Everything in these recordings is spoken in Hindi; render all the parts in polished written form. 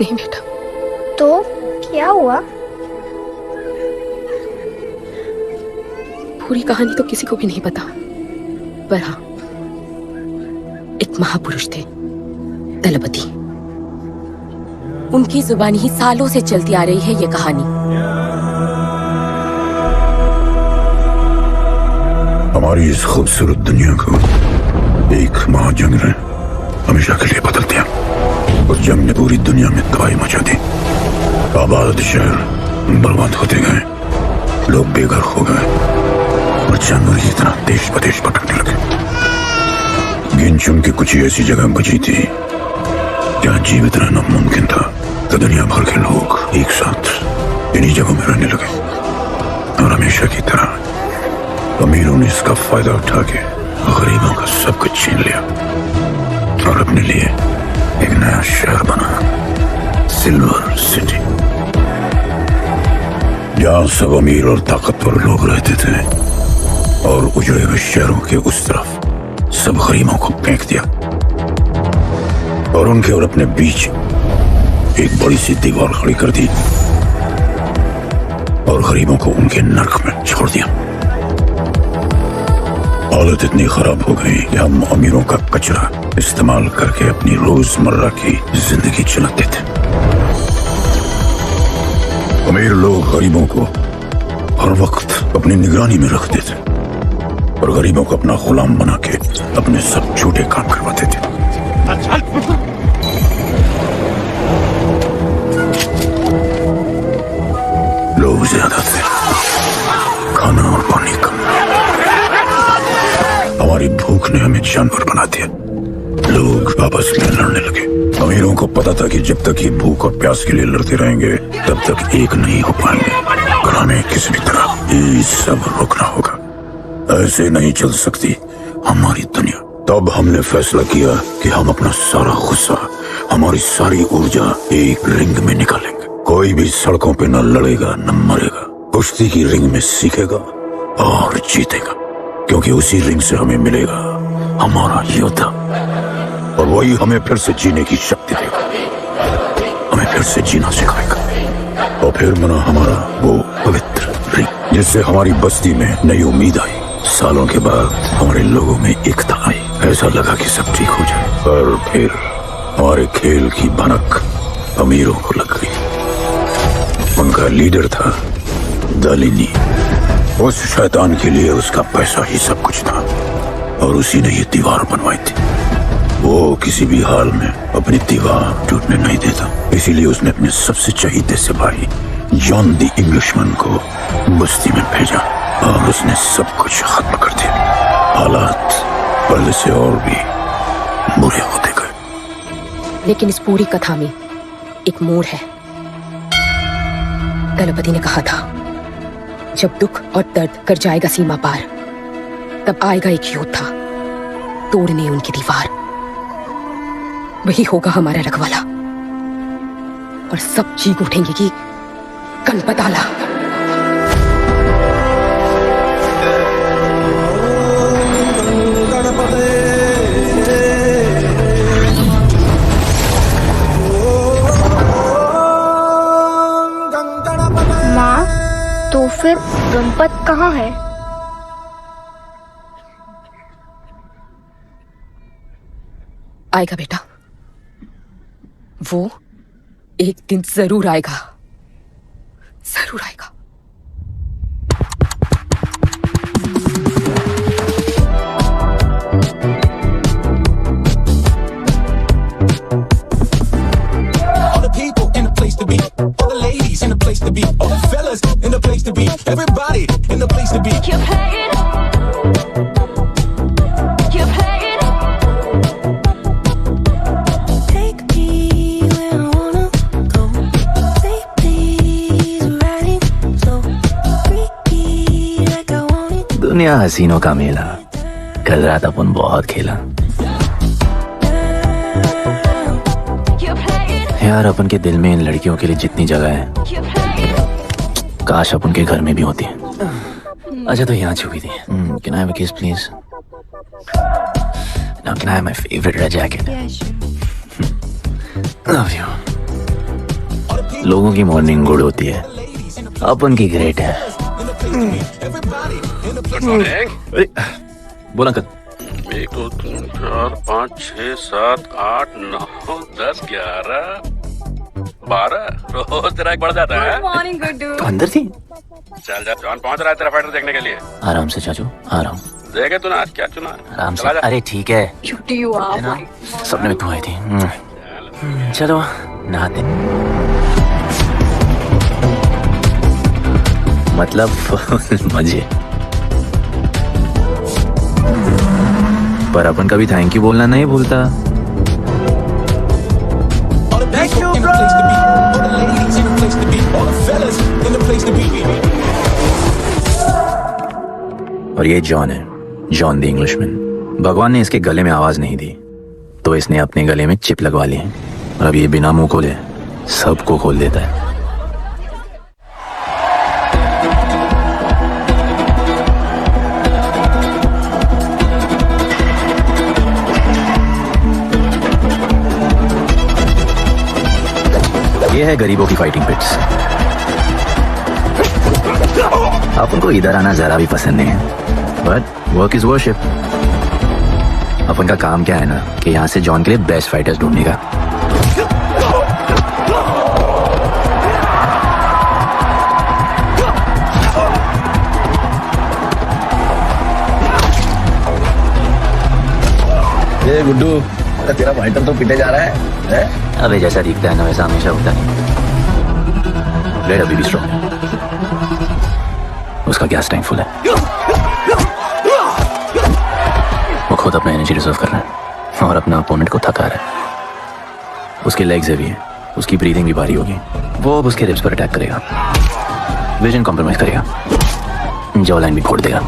नहीं बेटा। तो क्या हुआ? पूरी कहानी तो किसी को भी नहीं पता, पर हाँ, एक महापुरुष थे, दलपति। उनकी जुबानी ही सालों से चलती आ रही है ये कहानी। हमारी इस खूबसूरत दुनिया को एक महाजंग ने हमेशा के लिए बदल दिया। उस जंग ने पूरी दुनिया में तबाही मचा दी। आबाद शहर बर्बाद होते गए, लोग बेघर हो गए और जानवर की तरह देश प्रदेश भटकने लगे। गिन चुन के कुछ ही ऐसी जगह बची थी जहाँ जीवित रहना मुमकिन था। तो दुनिया भर के लोग एक साथ इन्हीं जगहों में रहने लगे और हमेशा की तरह अमीरों ने इसका फायदा उठा के गरीबों का सब कुछ छीन लिया और अपने लिए एक नया शहर बना, सिल्वर सिटी, जहाँ सब अमीर और ताकतवर लोग रहते थे। और उजड़े हुए शहरों के उस तरफ सब गरीबों को फेंक दिया और उनके और अपने बीच एक बड़ी सी दीवार खड़ी कर दी और गरीबों को उनके नर्क में छोड़ दिया। हालत इतनी खराब हो गई कि हम अमीरों का कचरा इस्तेमाल करके अपनी रोजमर्रा की जिंदगी चलाते थे। अमीर लोग गरीबों को हर वक्त अपनी निगरानी में रखते थे और गरीबों को अपना गुलाम बना के अपने सब झूठे काम करवाते थे। लोग ज्यादा थे, खाना और पानी कम। हमारी भूख ने हमें जानवर बना दिया। लोग आपस में लड़ने लगे। अमीरों को पता था कि जब तक ये भूख और प्यास के लिए लड़ते रहेंगे तब तक एक नहीं हो पाएंगे और हमें किसी भी तरह ये सब रोकना होगा। ऐसे नहीं चल सकती हमारी दुनिया। तब हमने फैसला किया कि हम अपना सारा गुस्सा, हमारी सारी ऊर्जा एक रिंग में निकालेंगे। कोई भी सड़कों पे न लड़ेगा न मरेगा, कुश्ती की रिंग में सीखेगा और जीतेगा, क्योंकि उसी रिंग से हमें मिलेगा हमारा योद्धा और वही हमें फिर से जीने की शक्ति देगा, हमें फिर से जीना सिखाएगा। और फिर बना हमारा वो पवित्र रिंग जिससे हमारी बस्ती में नई उम्मीद आई। सालों के बाद हमारे लोगों में एकता आई। ऐसा लगा कि सब ठीक हो जाए, पर फिर हमारे खेल की भनक अमीरों को लग गई। उनका लीडर था दालिनी। उस शैतान के लिए उसका पैसा ही सब कुछ था और उसी ने ये दीवार बनवाई थी। वो किसी भी हाल में अपनी दीवार टूटने नहीं देता, इसीलिए उसने अपने सबसे चहीते सिपाही जॉन द इंग्लिशमैन को बस्ती में भेजा और उसने सब कुछ खत्म कर दिया। हालात पहले से और भी बुरे होते गए। लेकिन इस पूरी कथा में एक मोड़ है। दलपति ने कहा था, जब दुख और दर्द कर जाएगा सीमा पार, तब आएगा एक योद्धा तोड़ने उनकी दीवार। वही होगा हमारा रखवाला और सब चीख उठेंगे कि कनपताला। माँ, तो फिर गणपत कहाँ है? आएगा बेटा, वो एक दिन जरूर आएगा, जरूर आएगा। Everybody in the place to be. You're playing. You're playing. Take me where I wanna go. Take these riding slow. Freaky like I want it. दुनिया हसीनों का मेला, कल रात अपन बहुत खेला। यार अपन के दिल में इन लड़कियों के लिए जितनी जगह है, काश अपन के घर में भी होती है। अच्छा तो यहाँ छुपी थी। Can I have a kiss please? Now can I have my favorite red jacket? Yeah, sure. Love you. लोगों की मॉर्निंग गुड होती है, अपन की ग्रेट है। अरे, बोला अंकल। 1 2 3 4 5 6 7 8 9 10 11 12 रोज तेरा एक बढ़ जाता है। मॉर्निंग गुड्डू। तो अंदर थी। चल जा, जॉन पहुंच रहा है तेरा फाइटर देखने के लिए। आराम से चाचू, आ रहा हूँ। देखे तूने आज क्या चुना? आराम से। चला जा। अरे ठीक है, क्यूटी यू है ना? आर। सपने में तू आई थी। चलो नहाते। मतलब मजे। पर अपन कभी थैंक यू बोलना नहीं भूलता। और ये जॉन है, जॉन द इंग्लिशमैन। भगवान ने इसके गले में आवाज नहीं दी, तो इसने अपने गले में चिप लगवा ली है। और अब ये बिना मुंह खोले सबको खोल देता है। ये है गरीबों की फाइटिंग पिट्स। अपन को इधर आना जरा भी पसंद नहीं है, बट वर्क इज वर्शिप। अपन का काम क्या है ना कि यहाँ से जॉन के लिए बेस्ट फाइटर्स ढूंढने का। ये गुड्डू, तेरा फाइटर तो पिटे जा रहा है? अबे जैसा दिखता है ना वैसा हमेशा होता नहीं। रेड अभी भी स्ट्रॉन्ग है, उसका गैस टैंक फुल है। वो खुद अपना एनर्जी रिजर्व कर रहा है और अपना अपोनेंट को थका रहा है। उसके लेग्स भी है, उसकी ब्रीदिंग भी भारी होगी। वो अब उसके रिब्स पर अटैक करेगा, विजन कॉम्प्रोमाइज करेगा, जॉ लाइन भी फोड़ देगा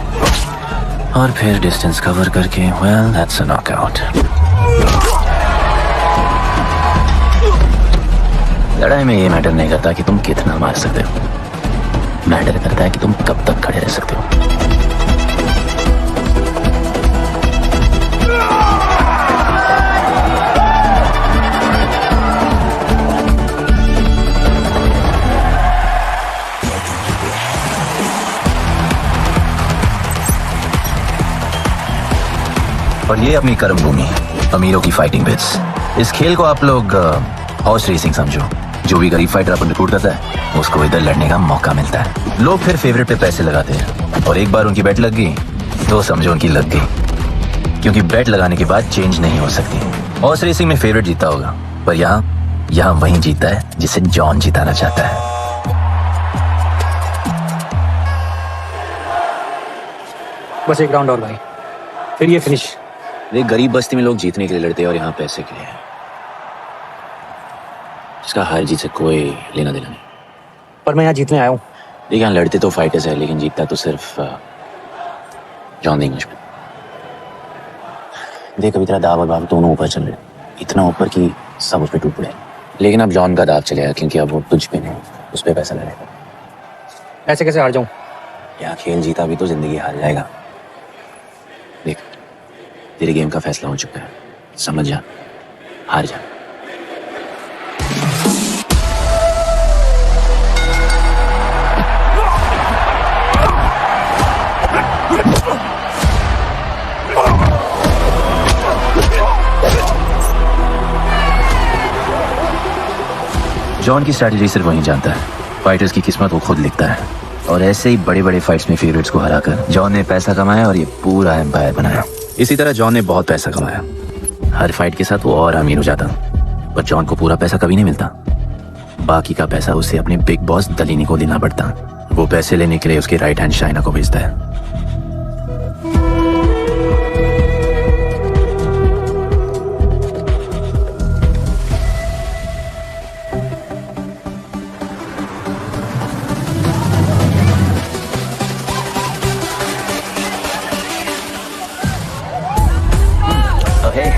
और फिर डिस्टेंस कवर करके वेल दैट्स अ नॉकआउट। लड़ाई में ये मैटर नहीं करता कि तुम कितना मार सकते हो, मैटर करता है कि तुम कब तक खड़े रह सकते हो। और ये अपनी कर्म भूमि, अमीरों की फाइटिंग पिट्स। इस खेल को आप लोग हॉर्स रेसिंग समझो। जो भी गरीब फाइटर अपन रिक्रूट करता है उसको इधर लड़ने का मौका मिलता है। लोग फिर फेवरेट पे पैसे लगाते हैं और एक बार उनकी बेट लग गई तो समझो उनकी लग गई, क्योंकि बेट लगाने के बाद चेंज नहीं हो सकती। हॉर्स रेसिंग में फेवरेट जीता होगा, पर यहाँ वही जीता है जिसे जॉन जिताना चाहता है। बस एक राउंड और भाई, फिर ये फिनिश। एक गरीब बस्ती में लोग जीतने के लिए लड़ते हैं और यहाँ पैसे के लिए, इसका हार जीत से कोई लेना देना नहीं। पर मैं यहाँ जीतने आया हूँ। देखिए यहाँ लड़ते तो फाइटर्स है, लेकिन जीतता तो सिर्फ जॉन द इंग्लिशमैन। देख अभी तेरा दाव और बाब दोनों ऊपर चल रहे, इतना ऊपर कि सब उस पर टूट पड़े। लेकिन अब जॉन का दाव चलेगा, क्योंकि अब वो तुझ पे नहीं उस पर पैसा लगेगा। ऐसे कैसे हार जाऊँ? यहाँ खेल जीता भी तो जिंदगी हार जाएगा। देख तेरे गेम का फैसला हो चुका है, समझ जा, हार जा। जॉन की स्ट्रैटेजी सिर्फ वही जानता है, फाइटर्स की किस्मत वो खुद लिखता है। और ऐसे ही बड़े बड़े फाइट्स में फेवरेट्स को हराकर जॉन ने पैसा कमाया और ये पूरा एम्पायर बनाया। इसी तरह जॉन ने बहुत पैसा कमाया, हर फाइट के साथ वो और अमीर हो जाता, पर जॉन को पूरा पैसा कभी नहीं मिलता। बाकी का पैसा उसे अपने बिग बॉस दलीनी को देना पड़ता। वो पैसे लेने के लिए उसके राइट हैंड शाइना को भेजता है। Hey,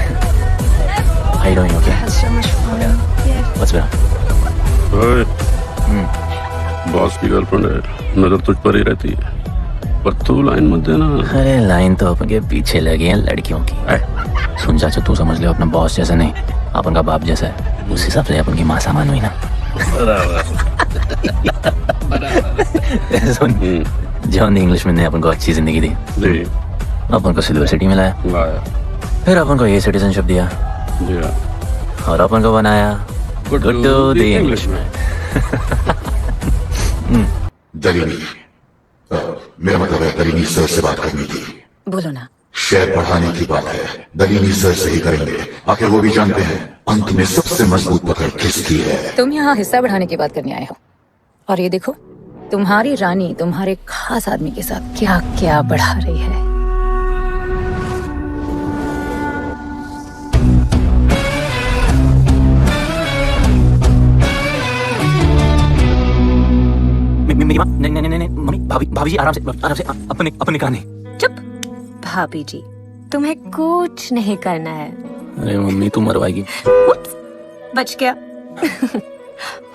how you doing? Okay. So much fun. Yeah. What's better? ओए, बॉस की गर्लफ्रेंड है, नजर तुझ पर ही रहती है, पर तू लाइन मत देना। अरे लाइन तो अपन के पीछे लगी है लड़कियों की। सुन चाचा, तू समझ ले अपना बॉस जैसा नहीं, अपन का बाप जैसा है। उस हिसाब से अपन की माँ सामान हुई ना। सुन, जॉन इंग्लिशमैन ने अपन को अच्छी जिंदगी दी, जी अपन को सिल्वर सिटी मिला, वाह फिर अपन को ये सिटीजनशिप दिया जी और अपन को बनाया गुड्डू द इंग्लिशमैन। दलीनी मेरा मतलब है दलीनी सर से बात करनी थी। बोलो ना। शेयर बढ़ाने की बात है, दलीनी सर से ही करेंगे। आखिर वो भी जानते हैं अंत में सबसे मजबूत पकड़ किसकी है। तुम यहाँ हिस्सा बढ़ाने की बात करने आए हो, और ये देखो तुम्हारी रानी तुम्हारे खास आदमी के साथ क्या क्या बढ़ा रही है। मेरी माँ, नहीं नहीं नहीं नहीं मम्मी, भाभी जी आराम से अपने कहा नहीं। चुप। भाभी जी, तुम्हें कुछ नहीं करना है। अरे मम्मी तू मरवाएगी। बच गया।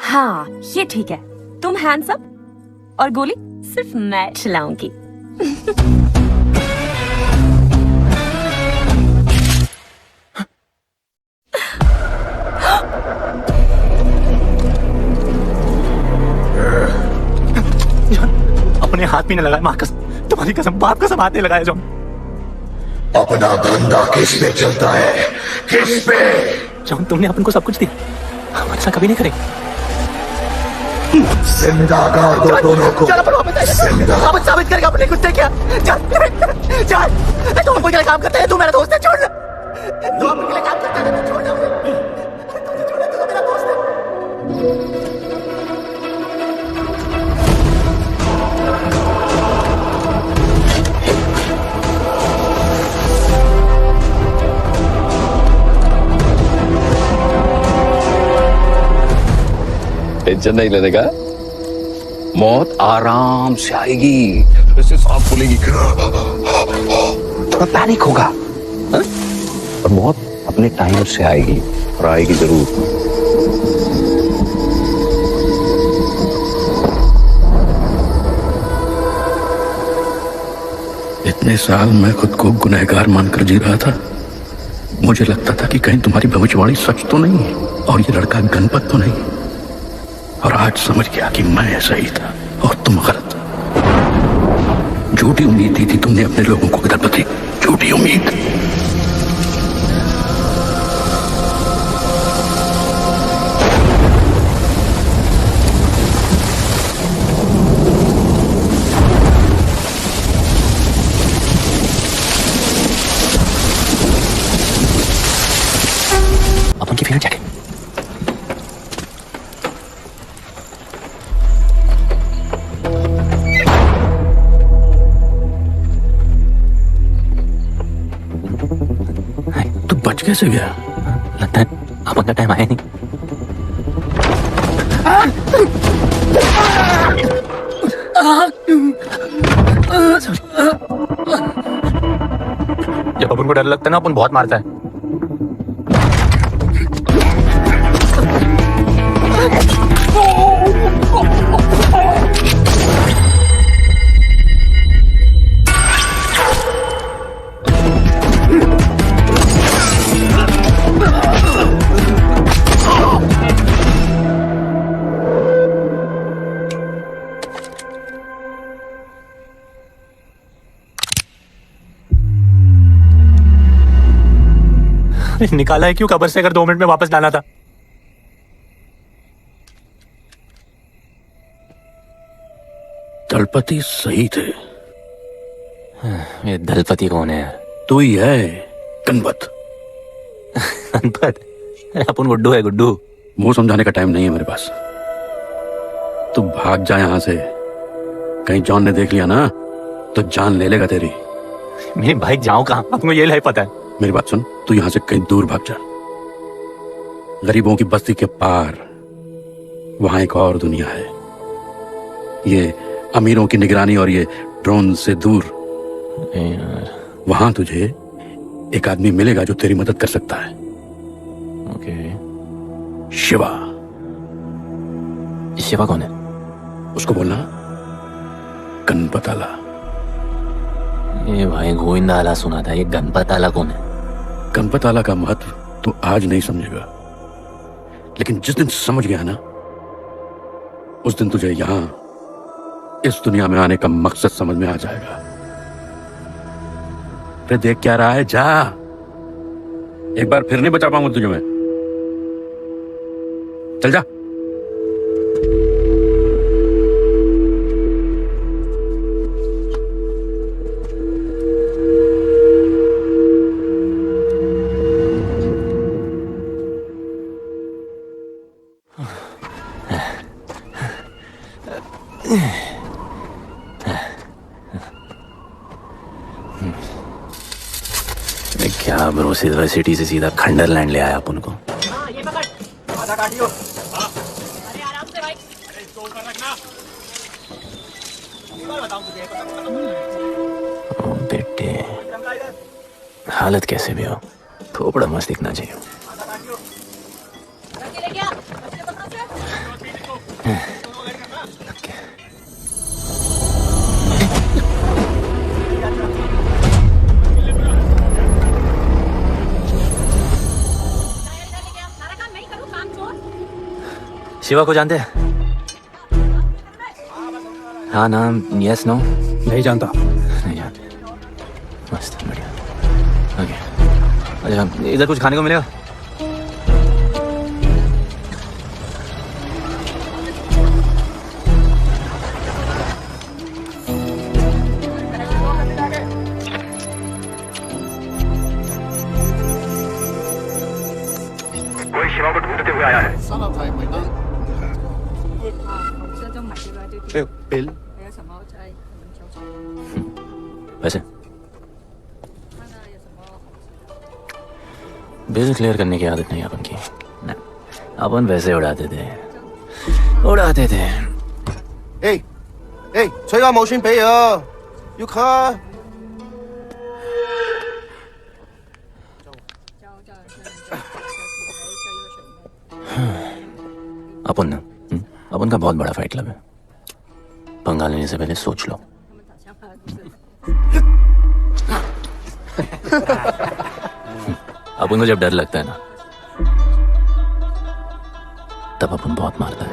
हाँ ये ठीक है, तुम हैंड्सअप और गोली सिर्फ मैं चलाऊंगी। अपने हाथ भी न लगाए, माँ कसम, तुम्हारी कसम, बाप कसम हाथ नहीं लगाया जो। अपना धंधा किस पे चलता है, किस पे? जॉन तुमने अपन को सब कुछ दिया, हमारे साथ कभी नहीं करेंगे। जिंदा गाड़ दो दोनों को। जिंदा। अब साबित करेगा अपने कुत्ते क्या? चल तुम कोई काम करते हैं, तू मेरा दोस्त है, छोड़ दे। तू अपन के लिए काम करता है, छोड़ दे। तू मेरा दोस्त है। टेंशन नहीं लेने का, मौत आराम से आएगी, वैसे सांप खुलेगी, थोड़ा पैनिक होगा, और मौत अपने टाइम से आएगी, और आएगी जरूर। इतने साल मैं खुद को गुनहगार मानकर जी रहा था। मुझे लगता था कि कहीं तुम्हारी भविष्यवाणी सच तो नहीं है और ये लड़का गणपत तो नहीं, और आज समझ गया कि मैं सही था और तुम गलत। झूठी उम्मीद दी थी तुमने अपने लोगों को गणपति, झूठी उम्मीद। अपन की फिर जैकेट। तू बच कैसे गया? लगता है अपन का टाइम आया नहीं। जब अपन को डर लगता है ना, अपन बहुत मारता है। निकाला है क्यों कब्र से, अगर 2 मिनट में वापस लाना था? दलपति सही थे। ये दलपति कौन है? तू ही है गणपत। गणपत? अरे अपन गुड्डू है, गुड्डू। मुंह समझाने का टाइम नहीं है मेरे पास। तू भाग जा यहाँ से, कहीं जॉन ने देख लिया ना तो जान ले लेगा तेरी। मेरे भाई जाऊं कहाँ, आपको ये लाइफ पता है। मेरी बात सुन, तू यहां से कहीं दूर भाग जा। गरीबों की बस्ती के पार वहां एक और दुनिया है। ये अमीरों की निगरानी और ये ड्रोन से दूर। वहां तुझे एक आदमी मिलेगा जो तेरी मदद कर सकता है। ओके। शिवा। शिवा कौन है? उसको बोलना गणपत आला। ये भाई गोविंदा आला सुना था, ये गणपत आला कौन है? गणपत आला का महत्व तो आज नहीं समझेगा, लेकिन जिस दिन समझ गया ना उस दिन तुझे यहां इस दुनिया में आने का मकसद समझ में आ जाएगा। फिर देख क्या रहा है, जा। एक बार फिर नहीं बचा पाऊंगा तुझे मैं। चल जा। क्या ब्रो, सिल्वर सिटी से सीधा खंडरलैंड ले आया अपन को। ओ बेटे, हालत कैसे भी हो, थोड़ा मस्त दिखना चाहिए। शिवा को जानते हैं? हाँ, नाम यस नो? नहीं जानता। नहीं जानते। मस्त, बढ़िया। ओके, अच्छा इधर कुछ खाने को मिलेगा? कोई शिवा को ढूंढते हुए आया है। बिल वैसे बिल क्लियर करने की आदत नहीं अपन की ना, अपन वैसे उड़ाते थे।催我冇錢俾啊，要卡。 अपन ना, अपन का बहुत बड़ा फाइट क्लब है। पंगा लेने से पहले सोच लो। अपन को जब डर लगता है ना, तब अपन बहुत मारता है।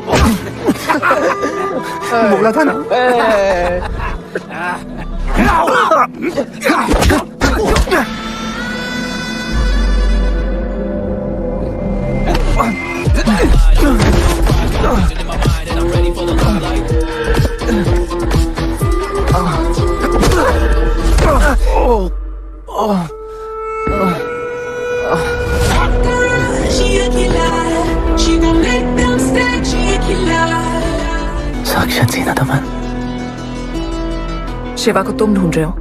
बोला था ना। साक्षात सीना तमन। शिवा को तुम ढूंढ रहे हो?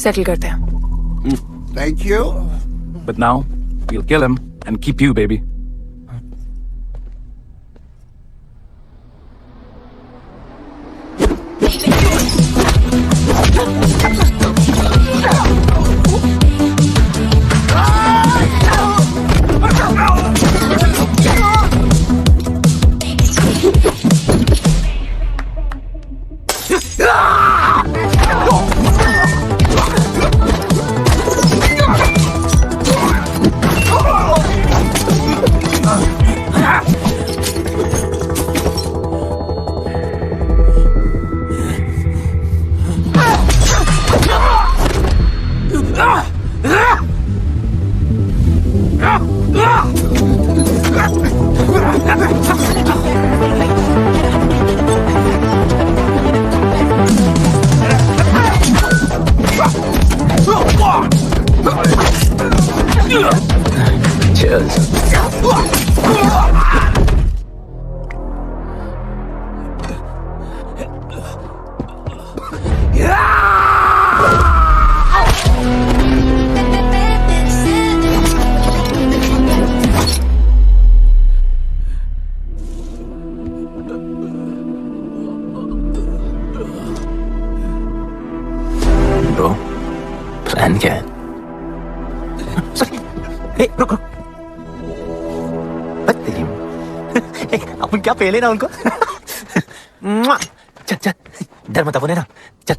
सेटल करते हैं। Thank you. But now we'll kill him and keep you, baby. Cheers. Bro, plan क्या है? रुक रुक। अपन क्या पहले ना उनको। चल चल, डर मत अपन है ना, चल।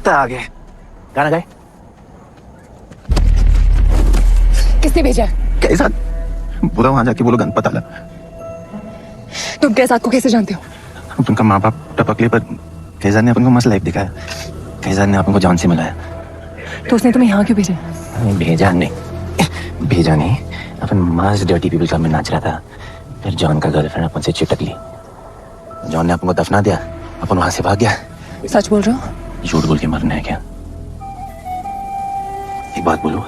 लगता है आगे गाना गाए। किसने भेजा? कैसा बोला वहां जाके बोलो गणपत आला। तुम कैसाद को कैसे जानते हो? अपन का माँ बाप टपकले पर कैसाद ने अपन को मस्त लाइफ दिखाया। कैसाद ने अपन को जॉन से मिलाया। तो उसने तुम्हें यहाँ क्यों भेजा? भेजा नहीं अपन मस्त डर्टी पीपल क्लब में नाच रहा था। फिर जॉन का गर्लफ्रेंड अपन से चिपक ली। जॉन ने अपन को दफना दिया। अपन वहां से भाग गया। सच बोल रहे हो? झूठ बोल के मरना है क्या? एक बात बोलूं,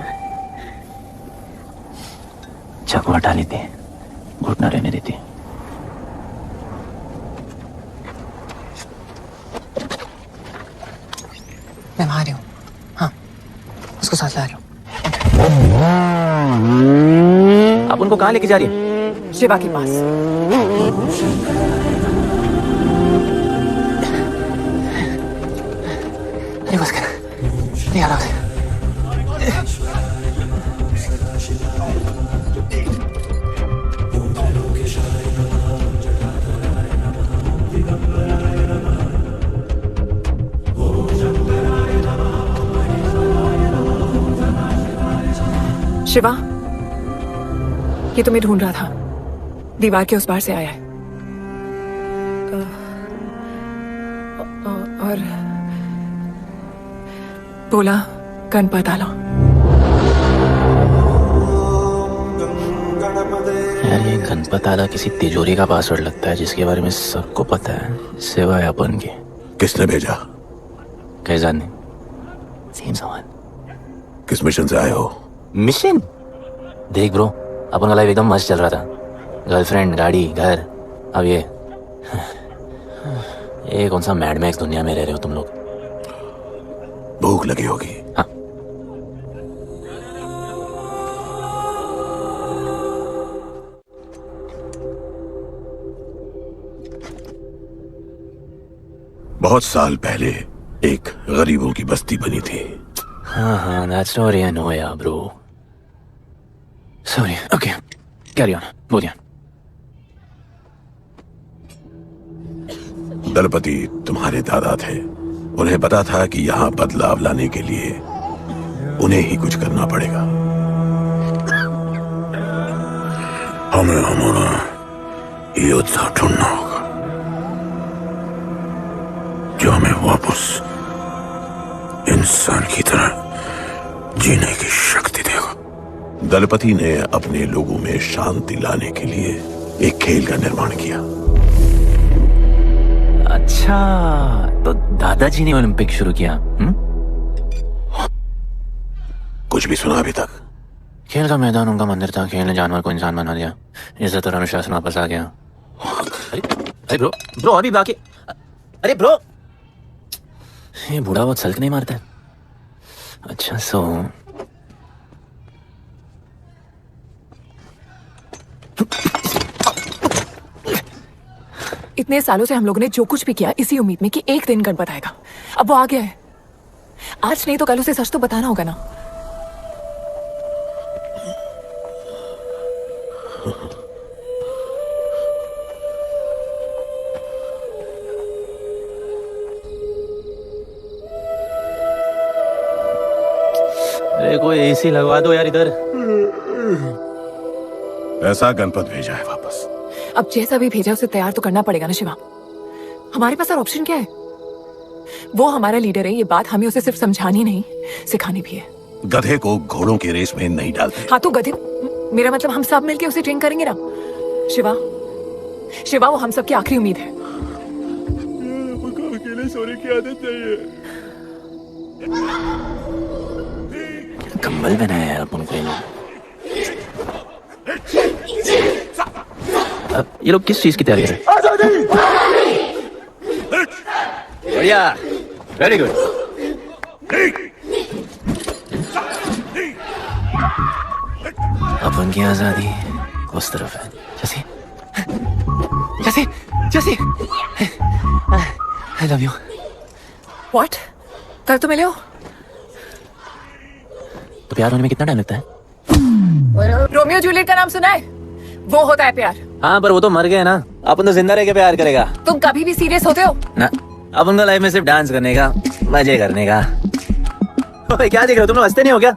चाकू हटा लेते, घुटना रहने देते। मैं वहां रही हूँ। हाँ, उसको साथ ला रही हूँ। आप उनको कहाँ लेके जा रही है? शिवा के पास। ये बस कर, ये आराम से। शिवा, ये तुम्हें ढूंढ रहा था। दीवार के उस पार से आया है। और बोला गणपत आला। यार ये गणपत आला किसी तिजोरी का पासवर्ड लगता है जिसके बारे में सबको पता है सिवाय अपन के। किसने भेजा? कैसाद ने। सेम सवाल। किस मिशन से आए हो? मिशन? देख ब्रो, अपन का लाइफ एकदम मस्त चल रहा था। गर्लफ्रेंड, गाड़ी, घर। अब ये कौन सा मैड मैक्स दुनिया में रह रहे हो तुम लोग। भूख लगी होगी। हाँ। बहुत साल पहले एक गरीबों की बस्ती बनी थी। हाँ, that story I know, yeah, bro. Sorry. Okay, carry on. बोलिए। दलपति तुम्हारे दादा थे। उन्हें पता था कि यहाँ बदलाव लाने के लिए उन्हें ही कुछ करना पड़ेगा। हमें हमारा योद्धा ढूंढना होगा जो हमें वापस इंसान की तरह जीने की शक्ति देगा। दलपति ने अपने लोगों में शांति लाने के लिए एक खेल का निर्माण किया। अच्छा, तो दादाजी ने ओलंपिक शुरू किया। कुछ भी सुना अभी तक? खेल का मैदान उनका मंदिर था। खेल ने जानवर को इंसान बना दिया। इज्जत और अनुशासन वापस आ गया। अरे ब्रो अभी बाकी। अरे ब्रो, ये बूढ़ा बहुत सल्क नहीं मारता है। अच्छा सो इतने सालों से हम लोगों ने जो कुछ भी किया इसी उम्मीद में कि एक दिन गणपत आएगा। अब वो आ गया है। आज नहीं तो कल उसे सच तो बताना होगा ना। अरे कोई एसी लगवा दो यार इधर। ऐसा गणपत भेजा है वापस। अब जैसा भी भेजा उसे तैयार तो करना पड़ेगा ना शिवा। हमारे पास और ऑप्शन क्या है? वो हमारा लीडर है, ये बात हमें उसे सिर्फ समझानी नहीं सिखानी भी है। गधे को घोड़ों की रेस में नहीं डालते। हाँ तो गधे, मेरा मतलब हम सब मिलके उसे ट्रेन करेंगे ना। शिवा, शिवा वो हम सब की आखिरी उम्मीद है। अकेले सोने की आदत नहीं है। कंबल बनाया है अपन को। अब ये लोग किस चीज की तैयारी कर रहे हैं? बढ़िया, वेरी गुड। अपन की आजादी उस तरफ है। जैसे जैसे जैसे आई लव यू। व्हाट? कल तो मिले हो। तो प्यार होने में कितना टाइम लगता है? रोमियो जूलियट का नाम सुना है? वो होता है प्यार। हाँ पर वो तो मर गए ना। अपन तो जिंदा रह के प्यार करेगा। तुम कभी भी सीरियस होते हो? ना, अब उनका लाइफ में सिर्फ डांस करने का, मजे करने का। ओए क्या देख रहे हो तुम लोग, हंसते नहीं हो क्या?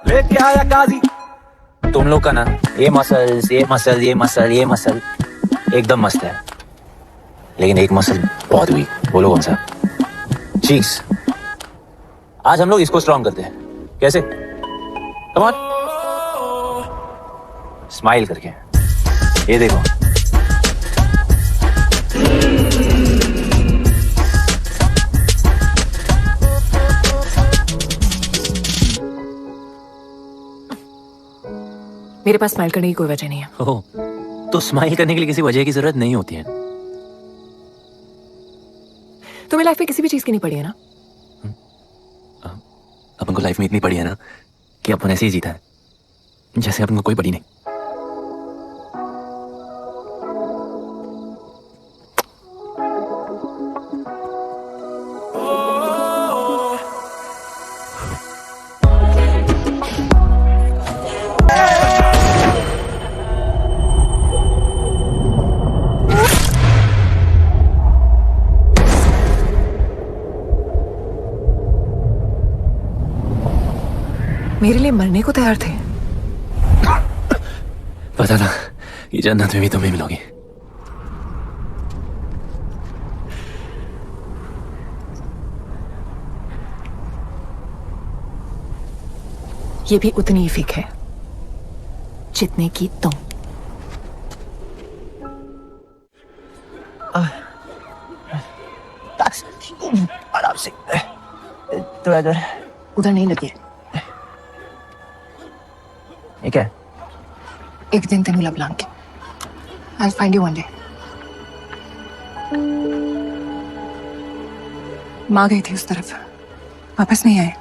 लेके आया काजी। तुम लोग का ना ये मसल एकदम मस्त है, लेकिन एक मसल बहुत वीक। बोलो कौन सा? चीक्स। आज हम लोग इसको स्ट्रॉन्ग करते हैं। कैसे? कम ऑन, स्माइल करके। ये देखो, मेरे पास स्माइल करने की कोई वजह नहीं है। ओह, तो स्माइल करने के लिए किसी वजह की जरूरत नहीं होती है। तुम्हें लाइफ में किसी भी चीज की नहीं पड़ी है ना? अपन को लाइफ में इतनी पड़ी है ना कि अपन ऐसे ही जीता है जैसे अपन को कोई पड़ी नहीं। मेरे लिए मरने को तैयार थे। पता था कि जन्नत में भी तुम ही मिलोगी। ये भी उतनी ही फिक है जितने की तुम। आराम से थोड़ा इधर उधर नहीं लगी। ये क्या है? एक दिन तेनू लब लांगे। I'll find you one day. माँ गई थी उस तरफ, वापस नहीं आए।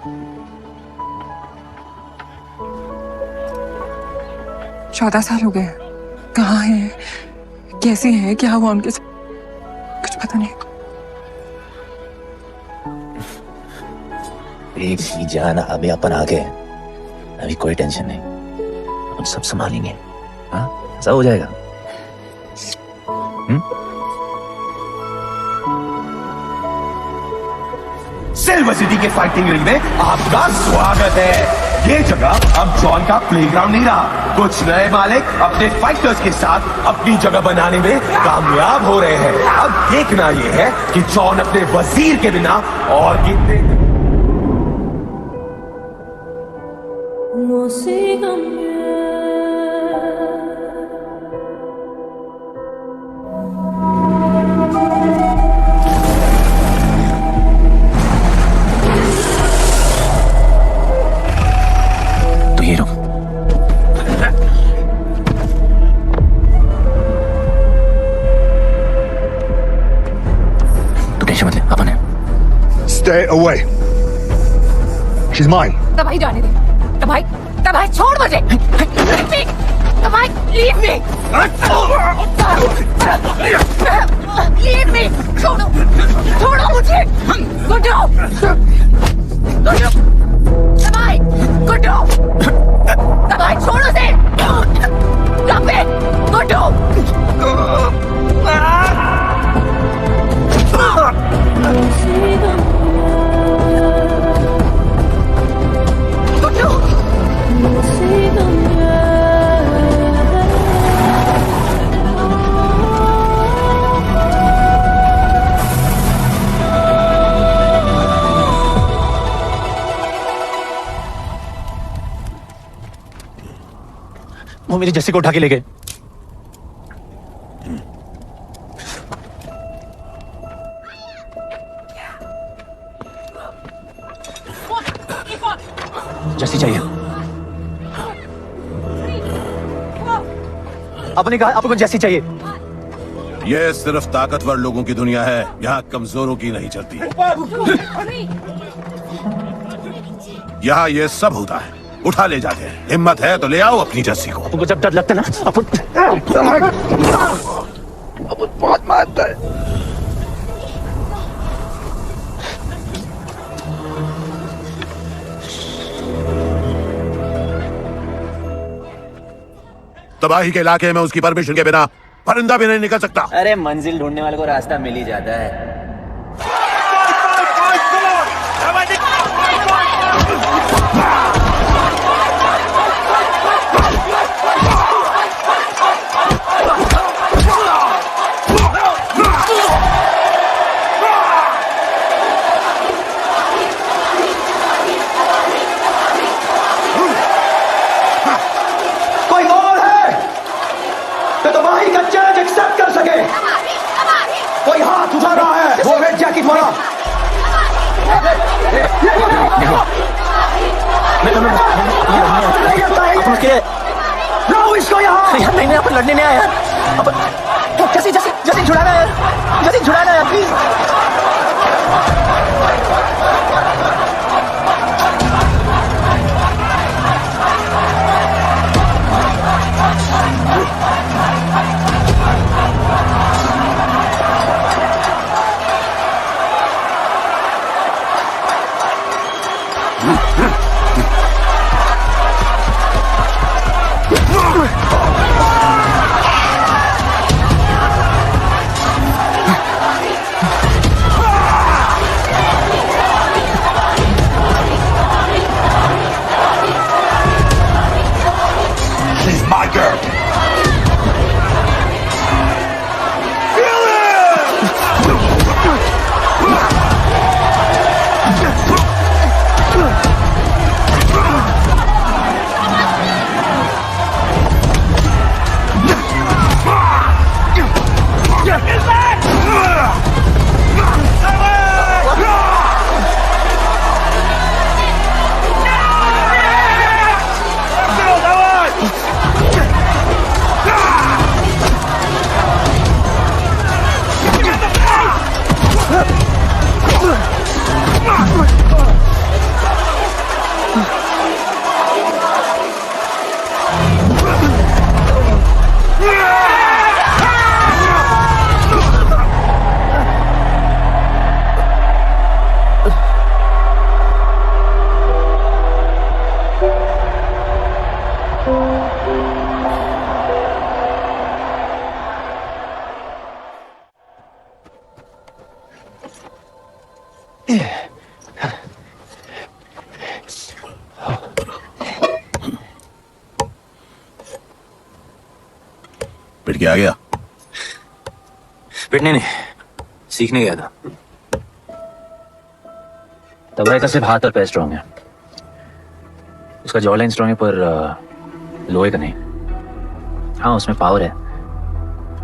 14 साल हो गए। कहाँ है, कैसे है, क्या हुआ उनके साथ, कुछ पता नहीं। बेबी जान, अभी अपन आ गए, अभी कोई टेंशन नहीं, हम सब संभालेंगे। हाँ, सब हो जाएगा। सिल्वर सिटी के फाइटिंग रिंग में आपका स्वागत है। ये जगह अब जॉन का प्लेग्राउंड नहीं रहा। कुछ नए मालिक अपने फाइटर्स के साथ अपनी जगह बनाने में कामयाब हो रहे हैं। अब देखना यह है कि जॉन अपने वजीर के बिना और कितने तो ये रुक। तू टेंशन मत ले, अपन है। Stay away. She's mine. तबाही जाने दे। तबाही छोड़ मुझे। तबाही लीव मी। Leave me. छोड़ो मुझे। गुड्डू। तबाही छोड़ो से। Stop it. गुड्डू। वो मेरी जस्सी को उठा के ले गए। जस्सी चाहिए। आपने कहा आपको जस्सी चाहिए। यह सिर्फ ताकतवर लोगों की दुनिया है, यहाँ कमजोरों की नहीं चलती। यहाँ ये सब होता है, उठा ले जाते हैं। हिम्मत है तो ले आओ अपनी जस्सी को। आपको जब डर लगता है ना, अपन बहुत मारता है। तबाही के इलाके में उसकी परमिशन के बिना परिंदा भी नहीं निकल सकता। अरे मंजिल ढूंढने वाले को रास्ता मिल ही जाता है। कोई और है तो तुम्हारी का चैलेंज एक्सेप्ट कर सके? कोई हाथ उठा रहा है? वो रेड जैकेट वाला। लाओ इसको यहाँ। यार नहीं अपन लड़ने नहीं आया यार। जैसे जैसे जैसे छुड़ाना यार, जैसे छुड़ाना यार प्लीज। She's my girl. पिट के आ गया। पिटने नहीं, सीखने गया था। तबाही का सिर्फ हाथ और पैर स्ट्रांग है, उसका जॉ लाइन स्ट्रांग है पर लोहे का नहीं। हाँ उसमें पावर है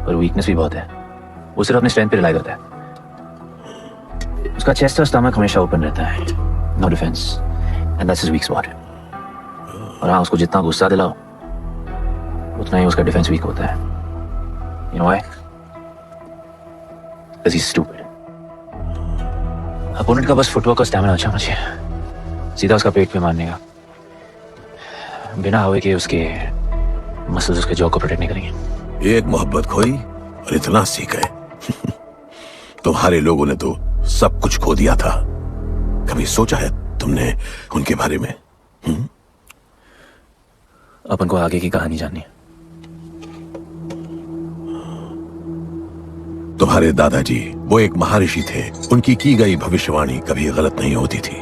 पर वीकनेस भी बहुत है। वो सिर्फ अपने स्ट्रेंथ पे रिलाई करता है। उसका चेस्ट और स्टमक हमेशा ओपन रहता है, no defence, and that's his weak spot. और हाँ उसको जितना गुस्सा दिलाओ उतना ही उसका डिफेंस वीक होता है। You know why? Because he's stupid. Opponent का बस फुटवर्क और स्टैमिना अच्छा होना चाहिए, सीधा उसका पेट पे मारने का, बिना हवा के उसके मसल्स उसके जॉ को प्रोटेक्ट नहीं करेंगे। एक मोहब्बत खोई और इतना सीख गए। तुम्हारे लोगों ने तो सब कुछ खो दिया था। कभी सोचा है तुमने उनके बारे में? अपन को आगे की कहानी जाननी है। तुम्हारे दादाजी वो एक महर्षि थे। उनकी की गई भविष्यवाणी कभी गलत नहीं होती थी।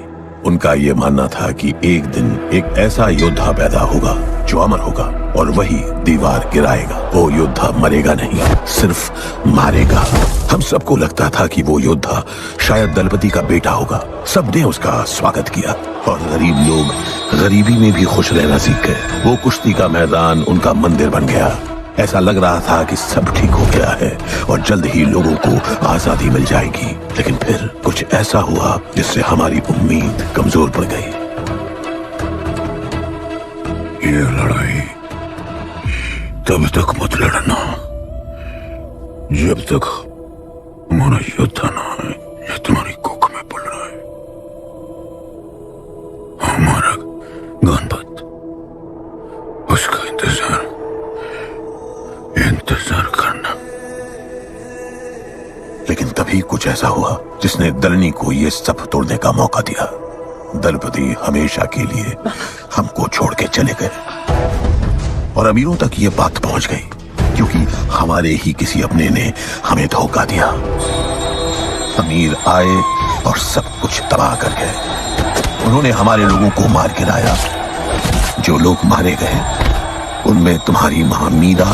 उनका ये मानना था कि एक दिन एक ऐसा योद्धा पैदा होगा जो अमर होगा और वही दीवार गिराएगा। वो योद्धा मरेगा नहीं, सिर्फ मारेगा। हम सबको लगता था कि वो योद्धा शायद दलपति का बेटा होगा। सबने उसका स्वागत किया और गरीब लोग गरीबी में भी खुश रहना सीख गए। वो कुश्ती का मैदान उनका मंदिर बन गया। ऐसा लग रहा था कि सब ठीक हो गया है और जल्द ही लोगों को आजादी मिल जाएगी। लेकिन फिर कुछ ऐसा हुआ जिससे हमारी उम्मीद कमजोर पड़ गई। ये लड़ाई तब तक मत लड़ना जब तक हमारा योद्धा ना है या तुम्हारी कोख में पड़ रहा है। हमारा गणपत, उसका इंतजार करना। लेकिन तभी कुछ ऐसा हुआ जिसने दलनी को ये सब तोड़ने का मौका दिया। दलपति हमेशा के लिए हमको छोड़ के चले गए और अमीरों तक ये बात पहुंच गई क्योंकि हमारे ही किसी अपने ने हमें धोखा दिया। अमीर आए और सब कुछ तबाह कर गए। उन्होंने हमारे लोगों को मार गिराया। जो लोग मारे गए उनमें तुम्हारी मां मीरा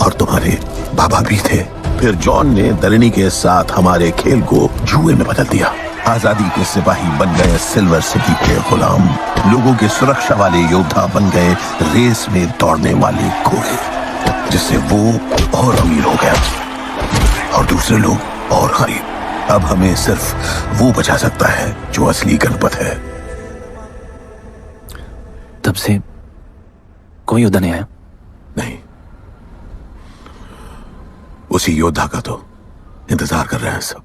और तुम्हारे बाबा भी थे। फिर जॉन ने दलनी के साथ हमारे खेल को जुए में बदल दिया। आजादी के सिपाही बन गए सिल्वर सिटी के गुलाम। लोगों की सुरक्षा वाले योद्धा बन गए रेस में दौड़ने वाले घोड़े, जिससे वो और अमीर हो गया और दूसरे लोग और गरीब। अब हमें सिर्फ वो बचा सकता है जो असली गणपत है। तब से कोई योद्धा नहीं आया? नहीं, उसी योद्धा का तो इंतजार कर रहे हैं सब।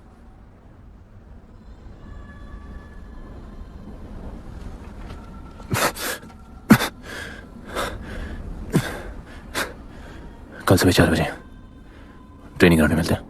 कल सुबह 4 बजे ट्रेनिंग ग्राउंड में मिलते हैं।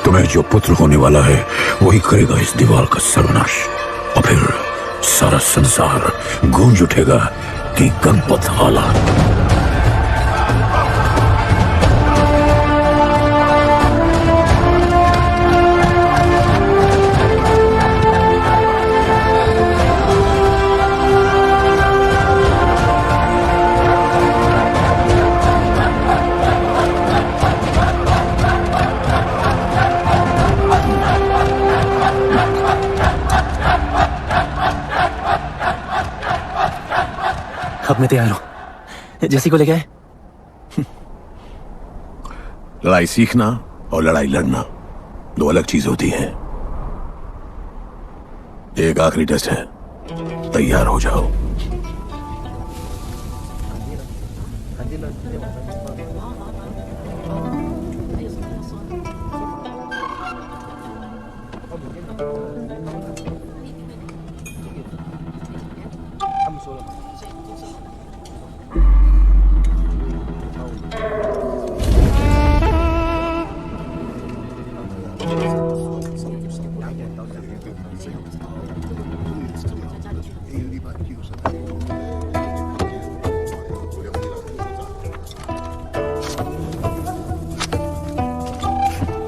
तुम्हें जो पुत्र होने वाला है वही करेगा इस दीवार का सर्वनाश, और फिर सारा संसार गूंज उठेगा कि गणपत आला। अब मैं तैयार हूं। जैसी को लेके आए। लड़ाई सीखना और लड़ाई लड़ना दो अलग चीज होती हैं। एक आखिरी टेस्ट है, तैयार हो जाओ।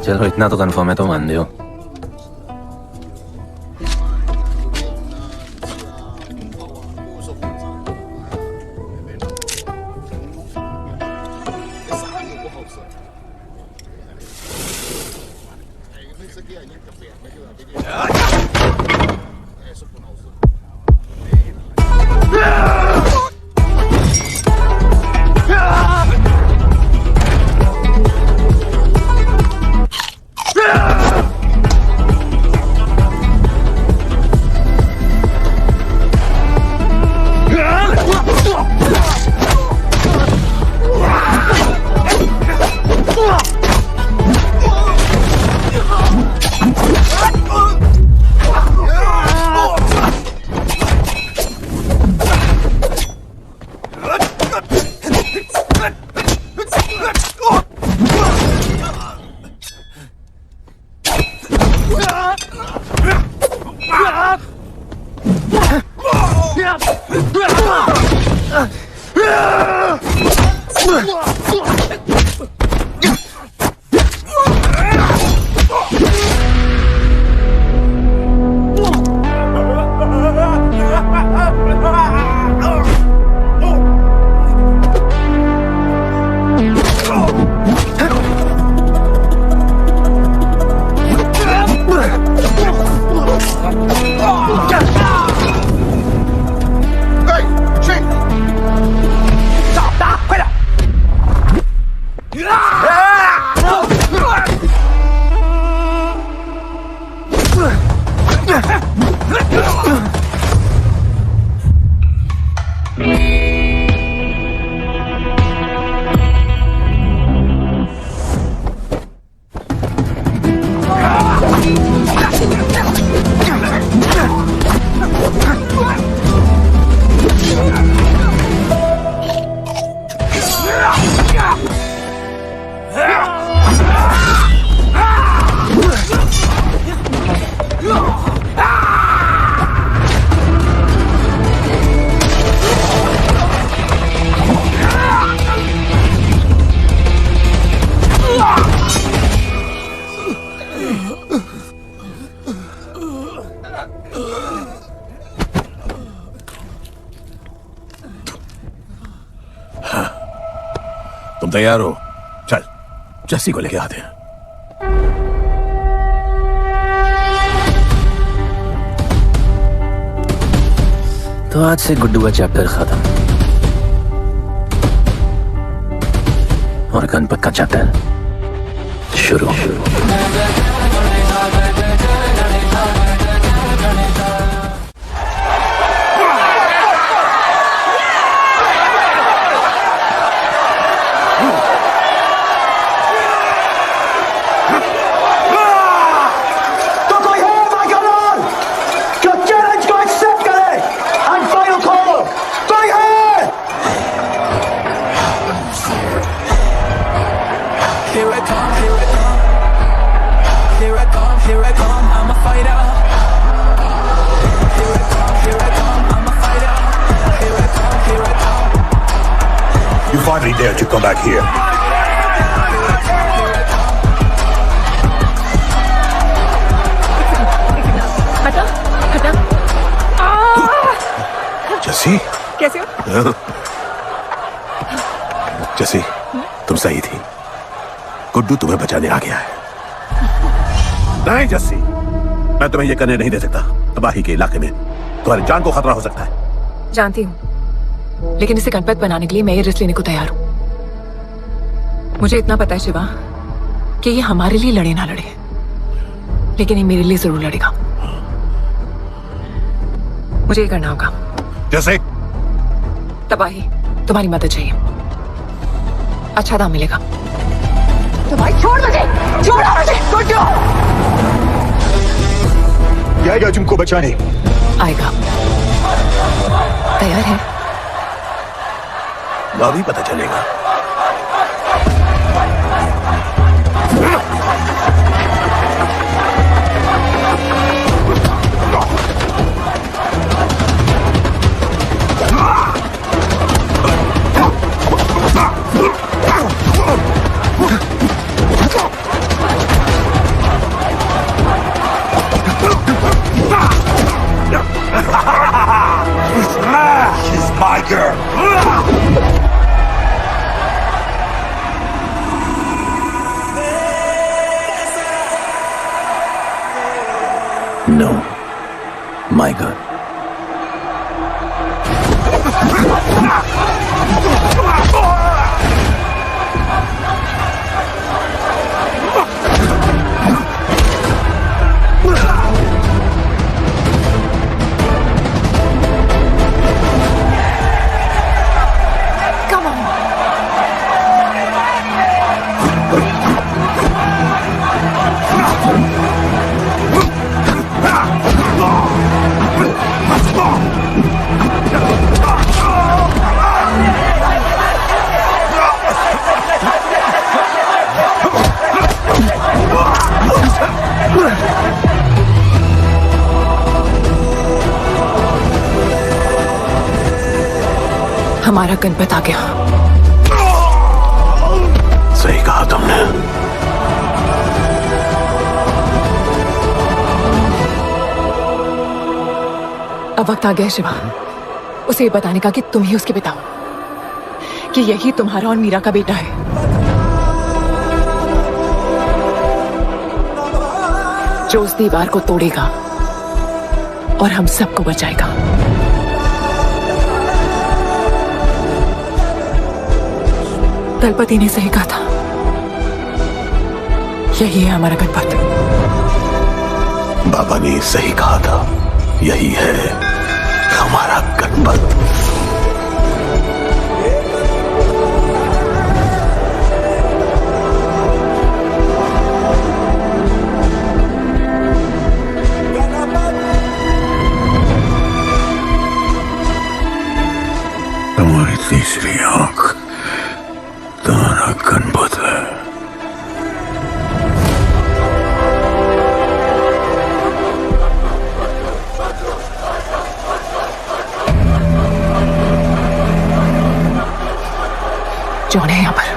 चलो इतना तो कंफर्म है तो मान दो। तुम तैयार हो? चल जस्सी को लेके आते हैं। तो आज से गुड्डू का चैप्टर खत्म और गणपत का चैप्टर शुरू। You finally dared to come back here. हटा हटा। जस्सी, कैसे हो? जस्सी, तुम सही थी। गुड्डू तुम्हें बचाने आ गया है। नहीं जस्सी, मैं तुम्हें यह करने नहीं दे सकता। तबाही के इलाके में तुम्हारी जान को खतरा हो सकता है। जानती हूँ, लेकिन इसे गणपत बनाने के लिए मैं ये रिस्क लेने को तैयार हूँ। मुझे इतना पता है शिवा कि ये हमारे लिए लड़े ना लड़े, लेकिन ये मेरे लिए जरूर लड़ेगा। मुझे ये करना होगा। जैसे तबाही, तुम्हारी मदद चाहिए। अच्छा दाम मिलेगा। तो भाई छोड़ मुझे, छोड़ो मुझे, गुड्डू। आएगा तुमको बचाने। आएगा। तैयार है? अभी पता चलेगा। She's my girl. No, my girl. हमारा गणपत आ गया। सही कहा तुमने। अब वक्त आ गया है शिवा, उसे ये बताने का कि तुम ही उसके पिता हो, कि यही तुम्हारा और मीरा का बेटा है। जो उस दीवार को तोड़ेगा और हम सबको बचाएगा। दलपति ने सही कहा था, यही है हमारा गणपत। बाबा ने सही कहा था, यही है हमारा गणपत। तुम्हारी तीसरी आंख तुम्हारा गणपत है। जॉन है यहाँ पर।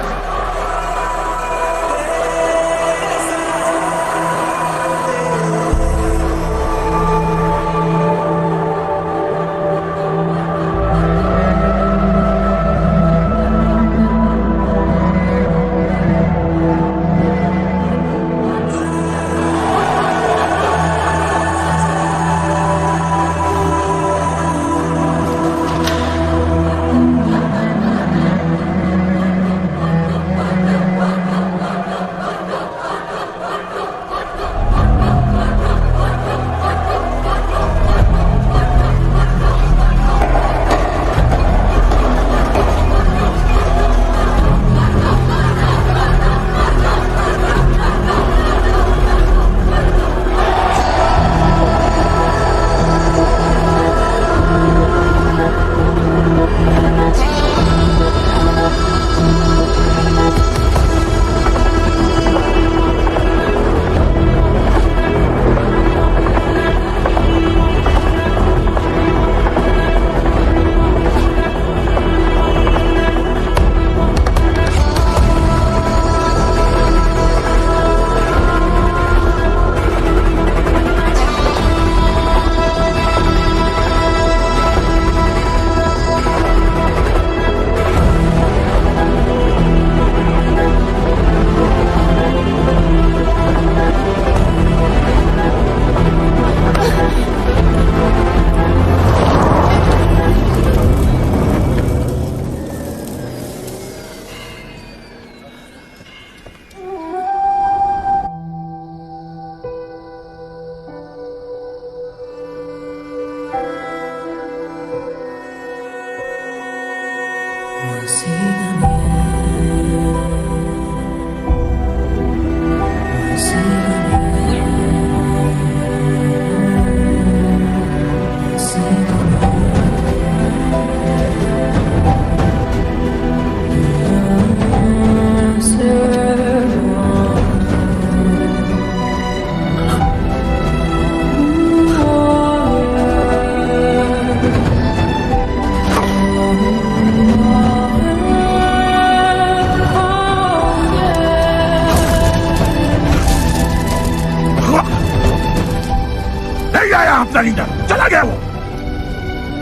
नहीं आया अपना लीडर, चला गया वो,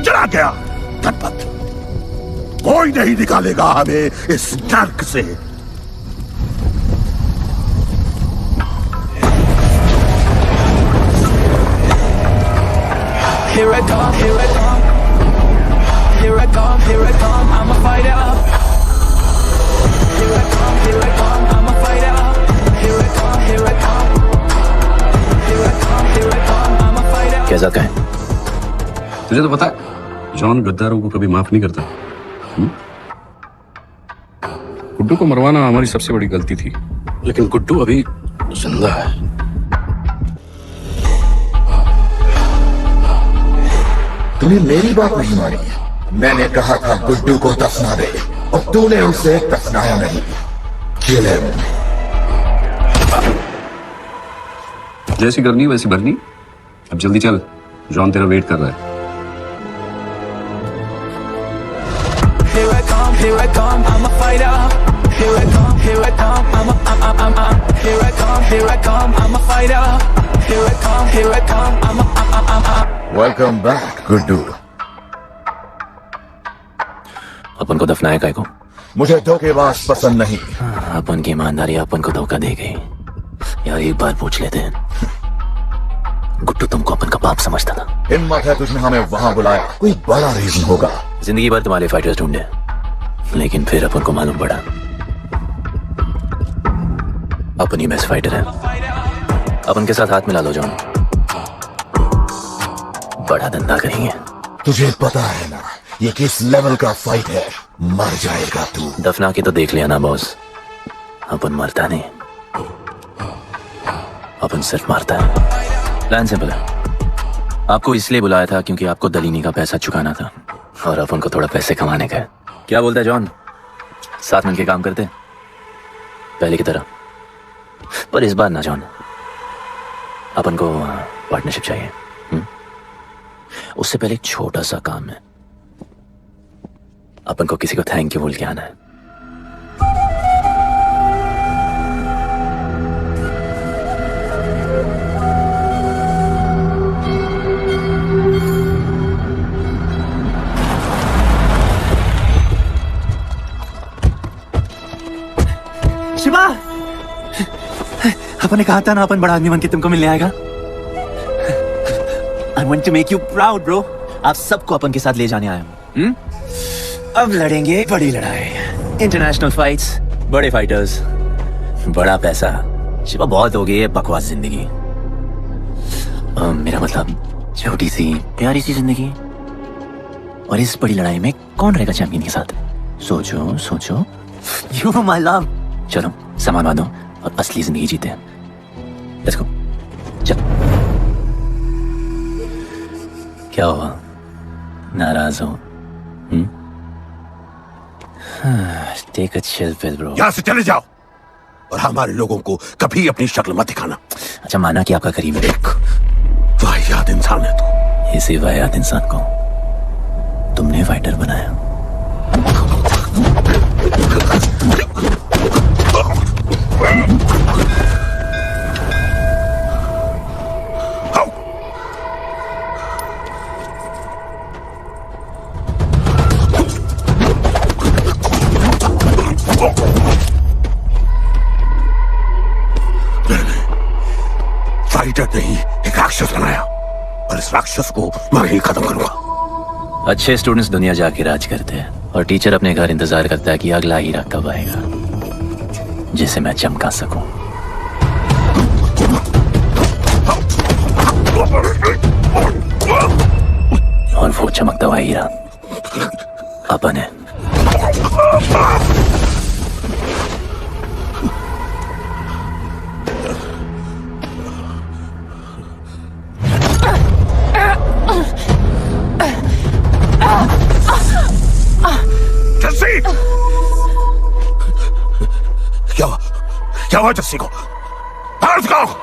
चला गया। गणपत, कोई नहीं निकालेगा हमें इस नर्क से। Here I come, here I come. Here I come, here I come, I'm a fighter. Here I come, here I come, I'm a fighter. Here I come, here I come. Here I come, here I come, I'm a fighter. कैसा कहें? तुझे तो पता है जॉन गद्दारों को कभी माफ नहीं करता। गुड्डू को मरवाना हमारी सबसे बड़ी गलती थी, लेकिन गुड्डू अभी जिंदा है। तूने मेरी बात नहीं मानी। मैंने कहा था गुड्डू को दफना दे और तूने उसे दफनाया नहीं। Kill him. जैसी करनी वैसी भरनी। अब जल्दी चल, जॉन तेरा वेट कर रहा है। Here I come, here I come, I'm a fighter. Here I come, here I come, here I come, here I come, I'm a fighter. Here I come, here I come, I'm a Welcome back, Guddu. अपन को दफनाए काय को? मुझे धोखेबाज पसंद नहीं। अपन की ईमानदारी अपन को धोखा दे गई। यार एक बार पूछ लेते हैं, गुड्डू तुमको अपन का बाप समझता था? हिम्मत है तुझने हमें वहां बुलाया, कोई बड़ा रीजन होगा। जिंदगी भर तुम्हारे फाइटर्स ढूंढे, लेकिन फिर अपन को मालूम पड़ा अपन ही बेस्ट फाइटर है। अपन के साथ हाथ मिला लो जॉन, बड़ा धंधा करेंगे। तुझे पता है ना ये किस लेवल का फाइट है? मर जाएगा तू। दफना के तो देख लिया ना बॉस, अपन मरता नहीं, अपन सिर्फ मारता है। प्लान सिंपल है, आपको इसलिए बुलाया था क्योंकि आपको दलीनी का पैसा चुकाना था और अपन को थोड़ा पैसे कमाने का है। क्या बोलता है जॉन? साथ मिलके काम करते पहले की तरह? पर इस बार ना जॉन, अपन को पार्टनरशिप चाहिए। उससे पहले एक छोटा सा काम है, अपन को किसी को थैंक यू बोल के आना है। शिवा, अपन ने कहा था ना अपन बड़ा आदमी बन के तुमको मिलने आएगा। I want to make you proud, bro. आप सबको अपन के साथ ले जाने आया हूँ। अब लड़ेंगे बड़ी लड़ाई, इंटरनेशनल फाइट्स, बड़े फाइटर्स, बड़ा पैसा। शिवा बहुत हो गई है बकवास जिंदगी। मेरा मतलब छोटी सी प्यारी सी जिंदगी, और इस बड़ी लड़ाई में कौन रहेगा चैंपियन के साथ? सोचो सोचो। You my love. चलो सामान बांधो और असली जिंदगी जीते हैं। Let's go. चल। क्या हुआ, नाराज हो? Take a chill pill bro. यहाँ से चले जाओ और हमारे लोगों को कभी अपनी शक्ल मत दिखाना। अच्छा माना कि आपका करीब है। एक वाहियात इंसान है तू। इसी वाहियात इंसान को तुमने फाइटर बनाया। फाइटर नहीं, एक राक्षस बनाया और इस राक्षस को मैं ही खत्म करूंगा। अच्छे स्टूडेंट्स दुनिया जाके राज करते हैं और टीचर अपने घर इंतजार करता है कि अगला हीरा कब आएगा जिसे मैं चमका सकूं। और वो चमकता हुआ हीरा अपन है। जस्सी! क्या हुआ जस्सी को? बाहर निकालो!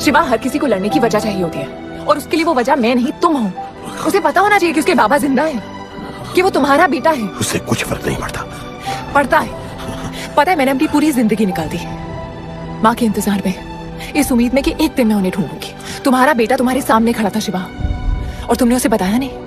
शिवा, हर किसी को लड़ने की वजह चाहिए होती है और उसके लिए वो वजह मैं नहीं तुम हो। उसे पता होना चाहिए कि उसके बाबा जिंदा है, कि वो तुम्हारा बेटा है। उससे कुछ फर्क नहीं पड़ता। पड़ता है। पता है, मैंने अपनी पूरी जिंदगी निकाल दी माँ के इंतजार में, इस उम्मीद में कि एक दिन मैं उन्हें ढूंढूंगी। तुम्हारा बेटा तुम्हारे सामने खड़ा था शिवा, और तुमने उसे बताया नहीं।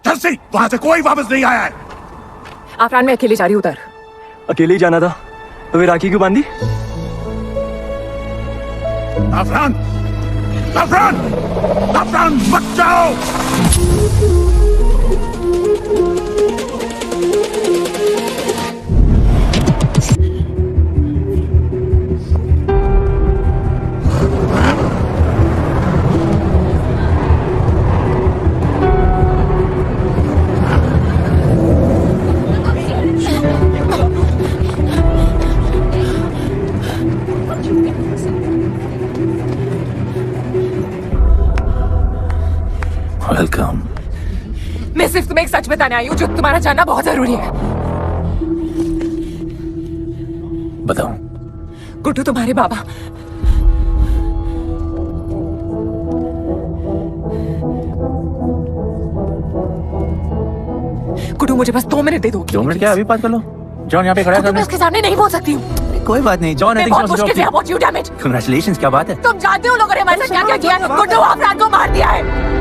जस्सी, वहां से कोई वापस नहीं आया है। आफरान, मैं अकेले जा रही हूँ उधर। अकेले ही जाना था तो फिर राखी क्यों बांधी? आफरान, मत जाओ। वेलकम। मैं सिर्फ तुम्हें एक सच बताने आई हूँ जो तुम्हारा जानना बहुत जरूरी है। बताओ। गुड्डू तुम्हारे बाबा। गुड्डू, मुझे बस 2 मिनट दे दो। 2 मिनट क्या? अभी बात कर लो। जॉन यहाँ पे खड़ा है। मैं उसके सामने नहीं बोल सकती हूँ। कोई बात नहीं जॉन। Congratulations, क्या बात है? तुम जानते हो लोगों ने हमारे साथ क्या क्या किया है? गुड्डू आफरान को मार दिया है।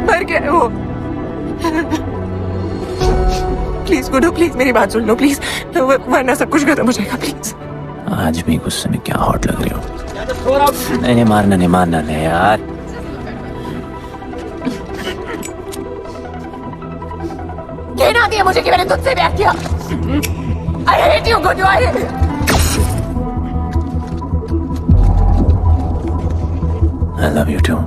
मर गया है वो। प्लीज गुड्डू, प्लीज मेरी बात सुन लो प्लीज, वरना सब कुछ खत्म हो जाएगा प्लीज। आज भी गुस्से में क्या हॉट लग रही हो। नहीं मारना नहीं यार। कहना आती है मुझे कि मैंने तुझसे प्यार किया। I hate you, Guddu, I hate you. I love you too.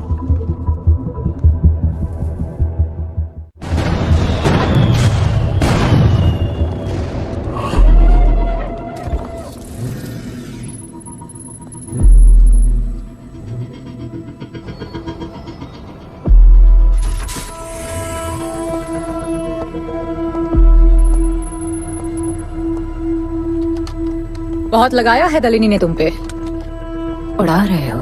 बहुत लगाया है दलिनी ने तुम पे। उड़ा रहे हो।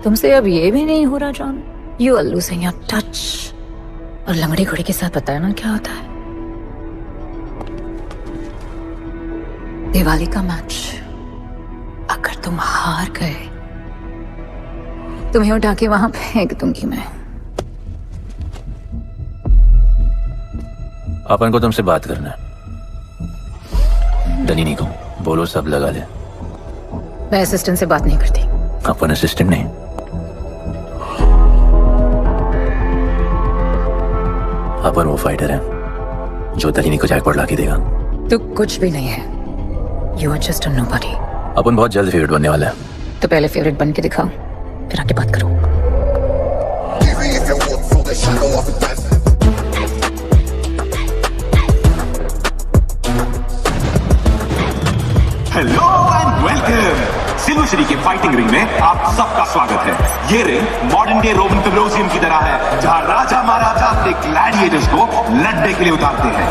तुमसे अब ये भी नहीं हो रहा John. You are losing your touch. और लंगड़ी घोड़ी के साथ बताया ना क्या होता है। दिवाली का मैच अगर तुम हार गए, तुम्हें उठा के वहां फेंक दूंगी मैं। अपन को तुमसे बात करना है। डनी को बोलो सब लगा ले। मैं असिस्टेंट से बात नहीं करती। अपन असिस्टेंट नहीं, अपन वो फाइटर है जो दलीनी को जैकपॉट लाके देगा। तू कुछ भी नहीं है। You are just a nobody. अपन बहुत जल्द फेवरेट बनने वाला है। तो पहले फेवरेट बन के दिखाओ, फिर आके बात करो। Hello and welcome. Silver city के फाइटिंग रिंग में आप सबका स्वागत है। ये ring modern day Roman Colosseum की तरह है, जहां राजा महाराजा अपने ग्लैडिएटर्स को लड़ने के लिए उतारते हैं।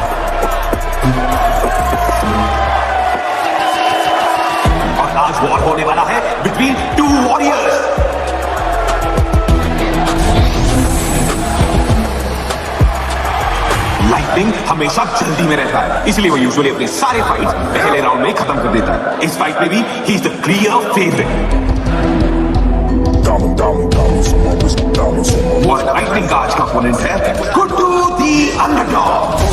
और आज वॉर होने वाला है बिटवीन टू वॉरियर्स। लाइटनिंग हमेशा जल्दी में रहता है, इसलिए वो यूजुअली अपने सारे फाइट पहले राउंड में खत्म कर देता है। इस फाइट में भी he is the clear favourite. और लाइटनिंग का आज का ओपोनेंट है गुड्डू दी अंडरडॉग।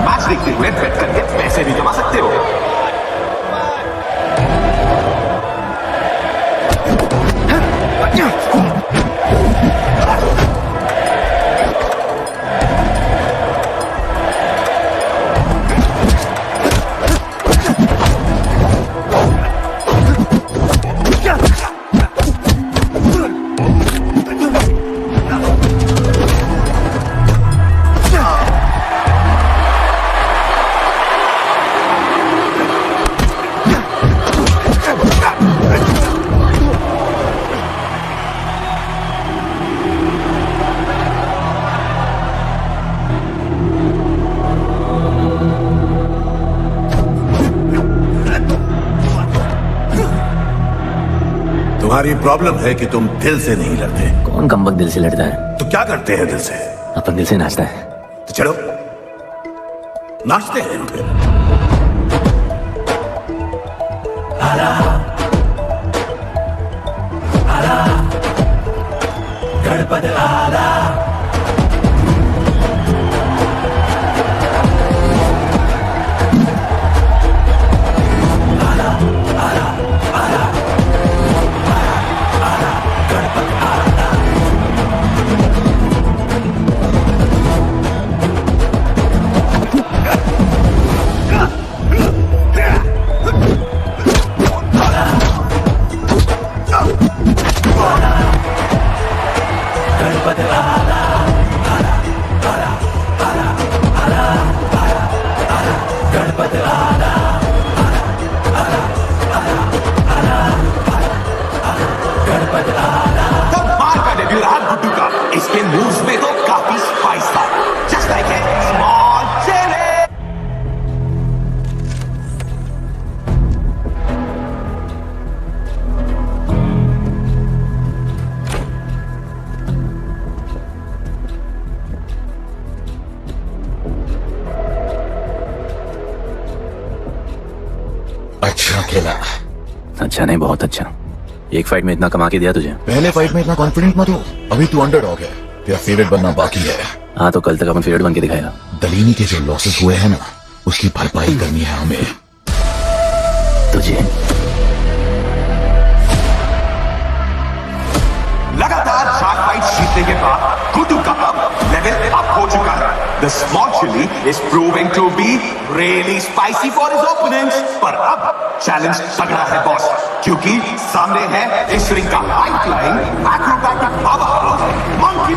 मैच देखते हुए बेट करके पैसे भी कमा सकते हो। तुम्हारी प्रॉब्लम है कि तुम दिल से नहीं लड़ते। कौन कमबख्त दिल से लड़ता है? तो क्या करते हैं दिल से? अपन दिल से नाचता है। तो चलो नाचते हैं फिर। गणपत आला इसके मूव्स में तो काफी स्पाइस था। Just like a small chilli. अच्छा खेला। अच्छा नहीं, बहुत अच्छा। एक फाइट में इतना कमा के दिया तुझे। पहले फाइट में इतना कॉन्फिडेंट मत हो, अभी तू अंडरडॉग है, तेरा फेवरेट बनना बाकी है। हाँ तो कल तक अपन फेवरेट बन के दिखाएगा। दलीनी के जो लॉसेस हुए हैं ना, उसकी भरपाई करनी है हमें। तुझे The small chili is proving to be really spicy for his opponents. पर अब चैलेंज तगड़ा है बॉस, क्योंकि सामने है इस रिंग का पाइपलाइन एक्रोबैटिक पावर मंकी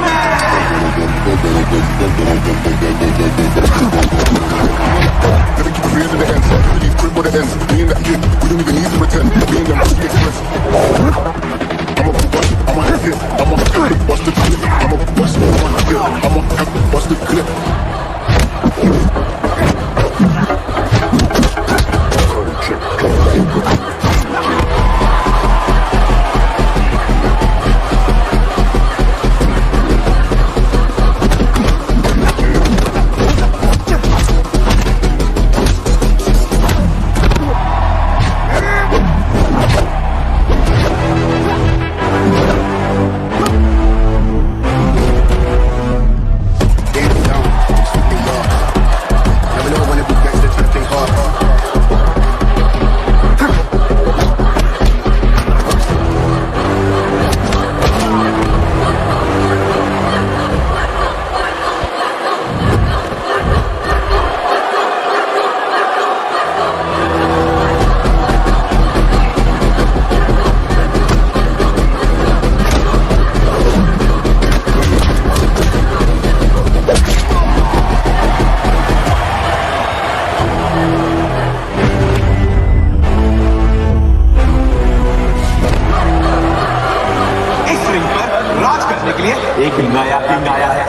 एक नया किंग आया है।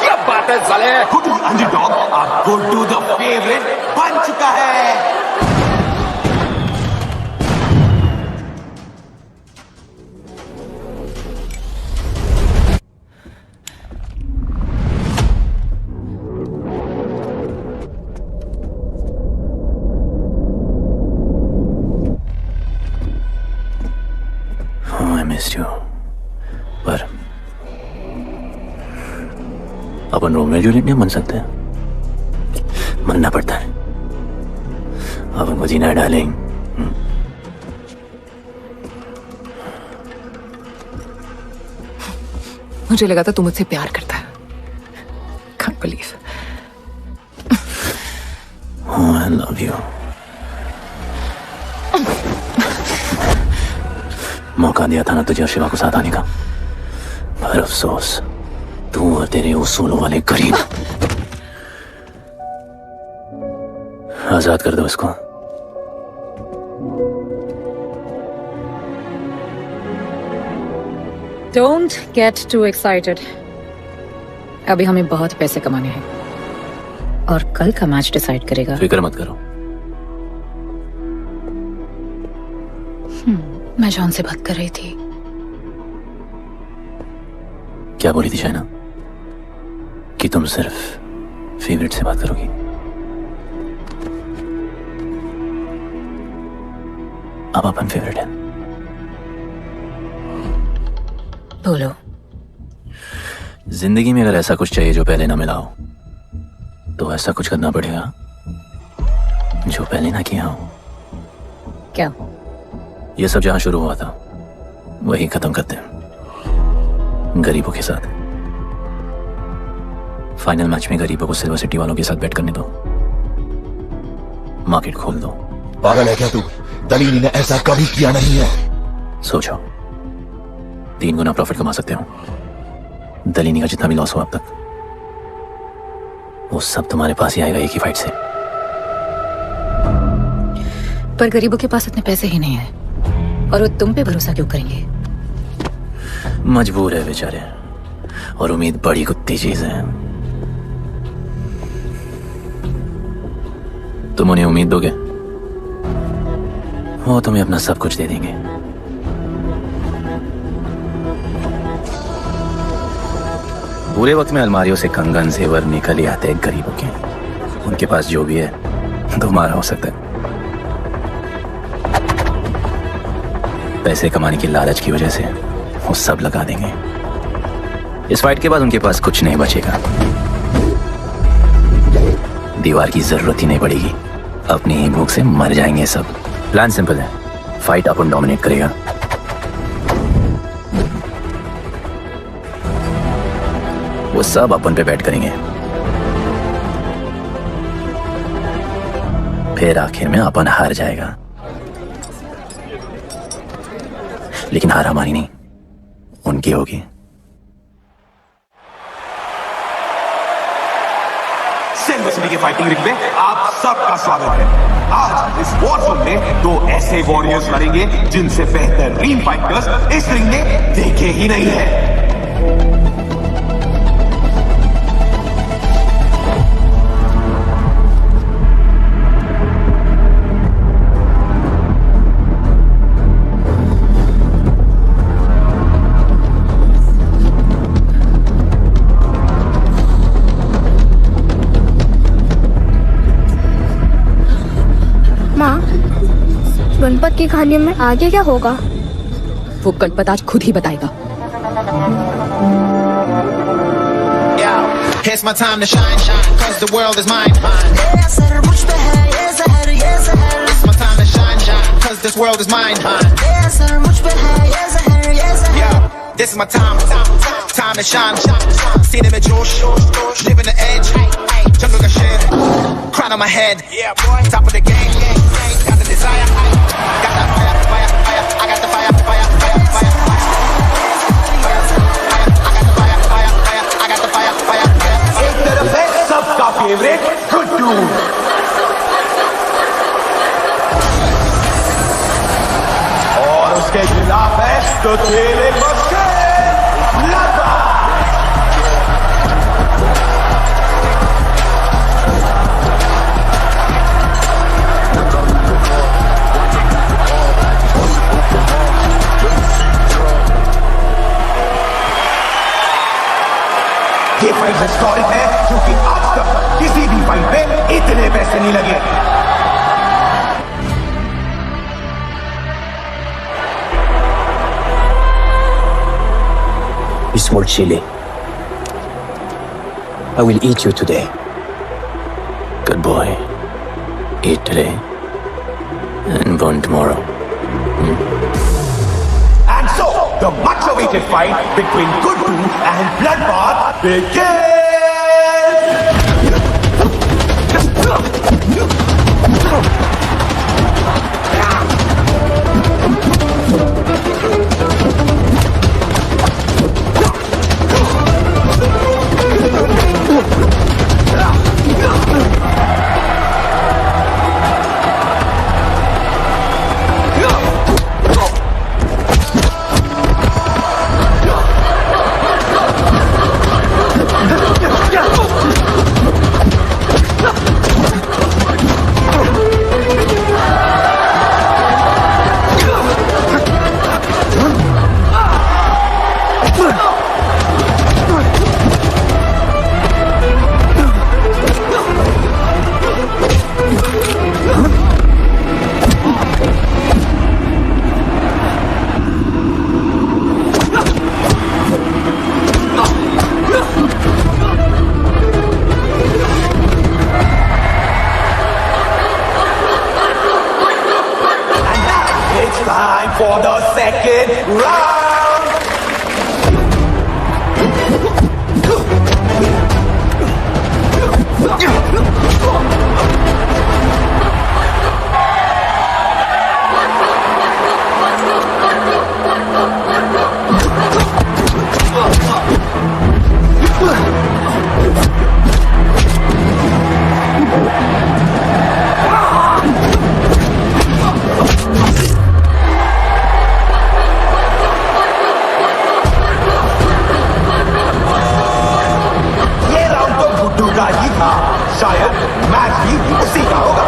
ये बात है साले, गुड्डू अंडरडॉग अब गुड्डू द फेवरेट बन चुका है। पर अपन रोमियो जूलियट नहीं बन सकते, मरना पड़ता है। अपन को जीना है डार्लिंग। मुझे लगा था तू मुझसे प्यार करता है। Can't believe। Oh, I love you। मौका दिया था ना तुझे और शिवा को साथ आने का, पर अफसोस तू और तेरे उसूलों वाले गरीब। आजाद कर दो इसको। Don't get too excited। अभी हमें बहुत पैसे कमाने हैं और कल का मैच डिसाइड करेगा। फिक्र मत करो। मैं जॉन से बात कर रही थी। क्या बोली थी शाइना? कि तुम सिर्फ फेवरेट से बात करोगी? अब अपन फेवरेट है। बोलो। जिंदगी में अगर ऐसा कुछ चाहिए जो पहले ना मिला हो, तो ऐसा कुछ करना पड़ेगा जो पहले ना किया हो। क्या? ये सब जहां शुरू हुआ था वही खत्म करते हैं, गरीबों के साथ। फाइनल मैच में गरीबों को सिल्वर सिटी वालों के साथ बैट करने दो, मार्केट खोल दो। पागल है क्या तू? दलीली ने ऐसा कभी किया नहीं है। सोचो, 3 गुना प्रॉफिट कमा सकते हो। दलीनी का जितना भी लॉस हो अब तक, वो सब तुम्हारे पास ही आएगा एक ही फाइट से। पर गरीबों के पास इतने पैसे ही नहीं है, और वो तुम पे भरोसा क्यों करेंगे? मजबूर है बेचारे, और उम्मीद बड़ी कुत्ती चीज है। तुम उन्हें उम्मीद दोगे, वो तुम्हें अपना सब कुछ दे देंगे। बुरे वक्त में अलमारियों से कंगन जेवर निकल ही आते हैं गरीबों के। उनके पास जो भी है तुम्हारा हो सकता है। पैसे कमाने की लालच की वजह से वो सब लगा देंगे। इस फाइट के बाद उनके पास कुछ नहीं बचेगा। दीवार की जरूरत ही नहीं पड़ेगी, अपनी ही भूख से मर जाएंगे सब। प्लान सिंपल है, फाइट अपन डोमिनेट करेगा। वो सब अपन पे बैठ करेंगे, फिर आखिर में अपन हार जाएगा। लेकिन हार हमारी नहीं, उनकी होगी। सिल्वर सिटी के फाइटिंग रिंग में आप सबका स्वागत है। आज इस वॉर जोन में दो ऐसे वॉरियर्स लड़ेंगे जिनसे बेहतरीन फाइटर्स इस रिंग में देखे ही नहीं है। माँ, गणपत की कहानी में आगे क्या होगा? वो गणपत आज खुद ही बताएगा। It's my time to shine, shine, cause the world is mine. It's my time to shine, shine, cause this world is mine. Yeah, this is my time to shine. Seen him at Josh, living the edge. Jungle ka shit, crown on my head. Yeah, boy, top of the game. Got the desire, got that fire, fire, fire. I got the fire, fire, fire, fire. एक तरफ है सबका फेवरेट गुड्डू, और उसके खिलाफ है तो खेले बच्चे लता। ये फाइट हिस्टोरिक है क्योंकि आज तक किसी भी फाइट में इतने पैसे नहीं लगे। It's more chilly. I will eat you today. Good boy. Eat today and burn tomorrow. And so, the much-awaited fight between Guddu and Bloodbath begins! Time for the second round! शायद मैच भी उसी का होगा।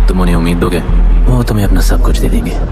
तुम उन्हें उम्मीद दोगे, वो तुम्हें अपना सब कुछ दे देंगे।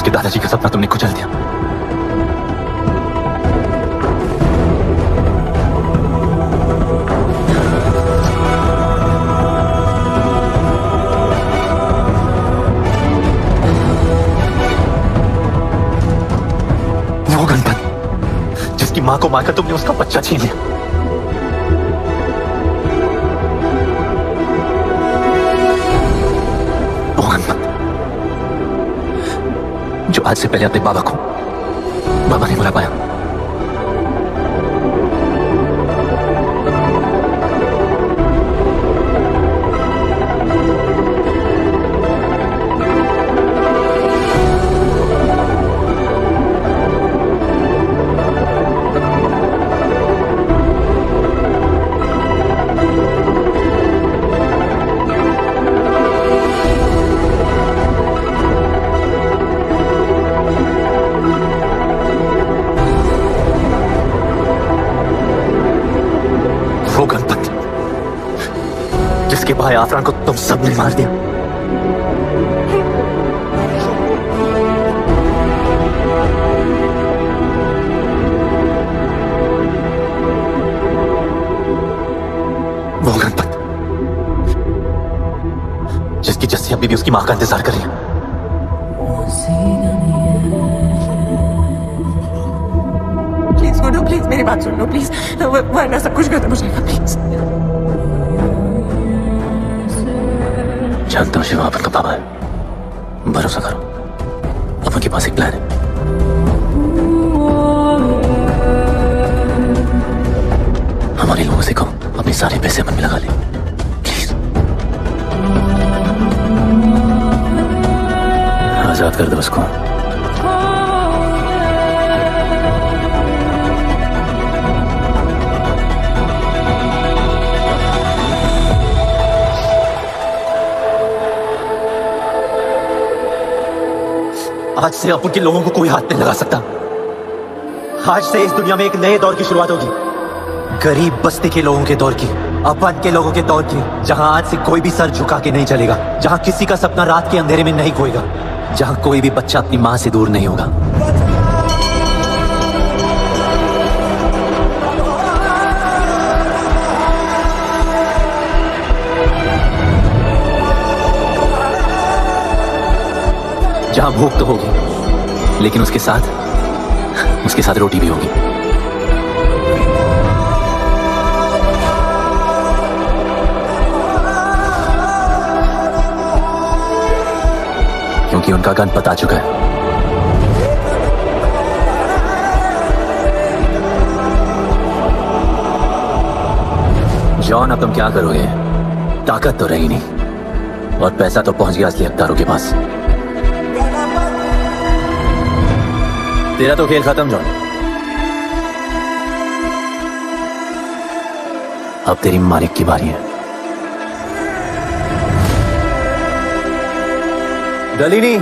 उसके दादाजी का सपना तुमने कुचल दिया। वो गणपत जिसकी मां को मारकर तुमने उसका बच्चा छीन लिया। वो गणपत जो आज से पहले अपने बाबा को बाबा नहीं बुला पाया। वो गणपत जिसके भाई आफरान को तुम सबने मार दिया। वो गणपत जिसकी जस्सी अभी भी उसकी मां का इंतजार कर रही है। प्लीज गुड्डू, प्लीज मेरी बात सुन लो प्लीज, वरना सब कुछ खत्म हो जाएगा प्लीज। जानता हूँ शिवा अपन का पापा है, भरोसा करो, अपन के पास एक प्लान है। हमारे लोगों से कहो अपने सारे पैसे अपन में लगा ले प्लीज। आजाद कर दो उसको। आज से अपन के लोगों को कोई हाथ नहीं लगा सकता। आज से इस दुनिया में एक नए दौर की शुरुआत होगी, गरीब बस्ती के लोगों के दौर की, अपन के लोगों के दौर की, जहां आज से कोई भी सर झुका के नहीं चलेगा, जहां किसी का सपना रात के अंधेरे में नहीं खोएगा, जहां कोई भी बच्चा अपनी मां से दूर नहीं होगा। जहां भूख तो होगी लेकिन उसके साथ रोटी भी होगी। क्योंकि उनका गणपत आ चुका है। जॉन अब तुम क्या करोगे? ताकत तो रही नहीं और पैसा तो पहुंच गया असली हकदारों के पास। तेरा तो खेल खत्म जॉन। अब तेरी मालिक की बारी है। गलीनी,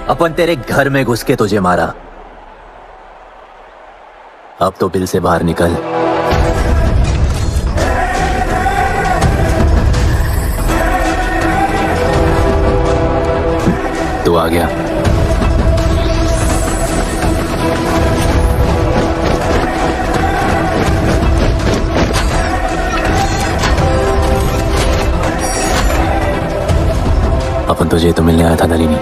अपन तेरे घर में घुस के तुझे मारा, अब तो बिल से बाहर निकल। तू आ गया। अपन तुझे तो मिलने आया था नलिनी।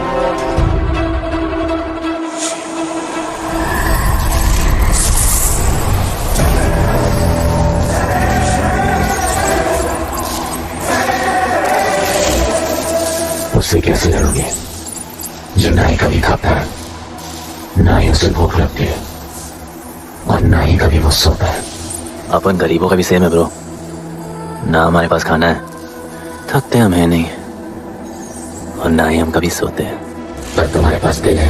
उससे कैसे लड़ोगे जो ना ही कभी खाता है, ना ही उसे भूख लगती है और ना ही कभी वो सोता है। अपन गरीबों का भी सेम है ब्रो, ना हमारे पास खाना है, थकते हम है नहीं और ना ही हम कभी सोते हैं। पर तुम्हारे पास दिल है,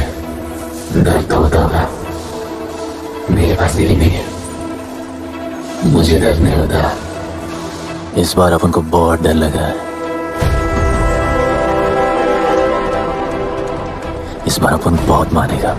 दर्द तो होता होगा। मेरे पास दिल ही नहीं है, मुझे दर्द नहीं होता। इस बार अपन को बहुत डर लगा है। इस बार अपन बहुत मानेगा।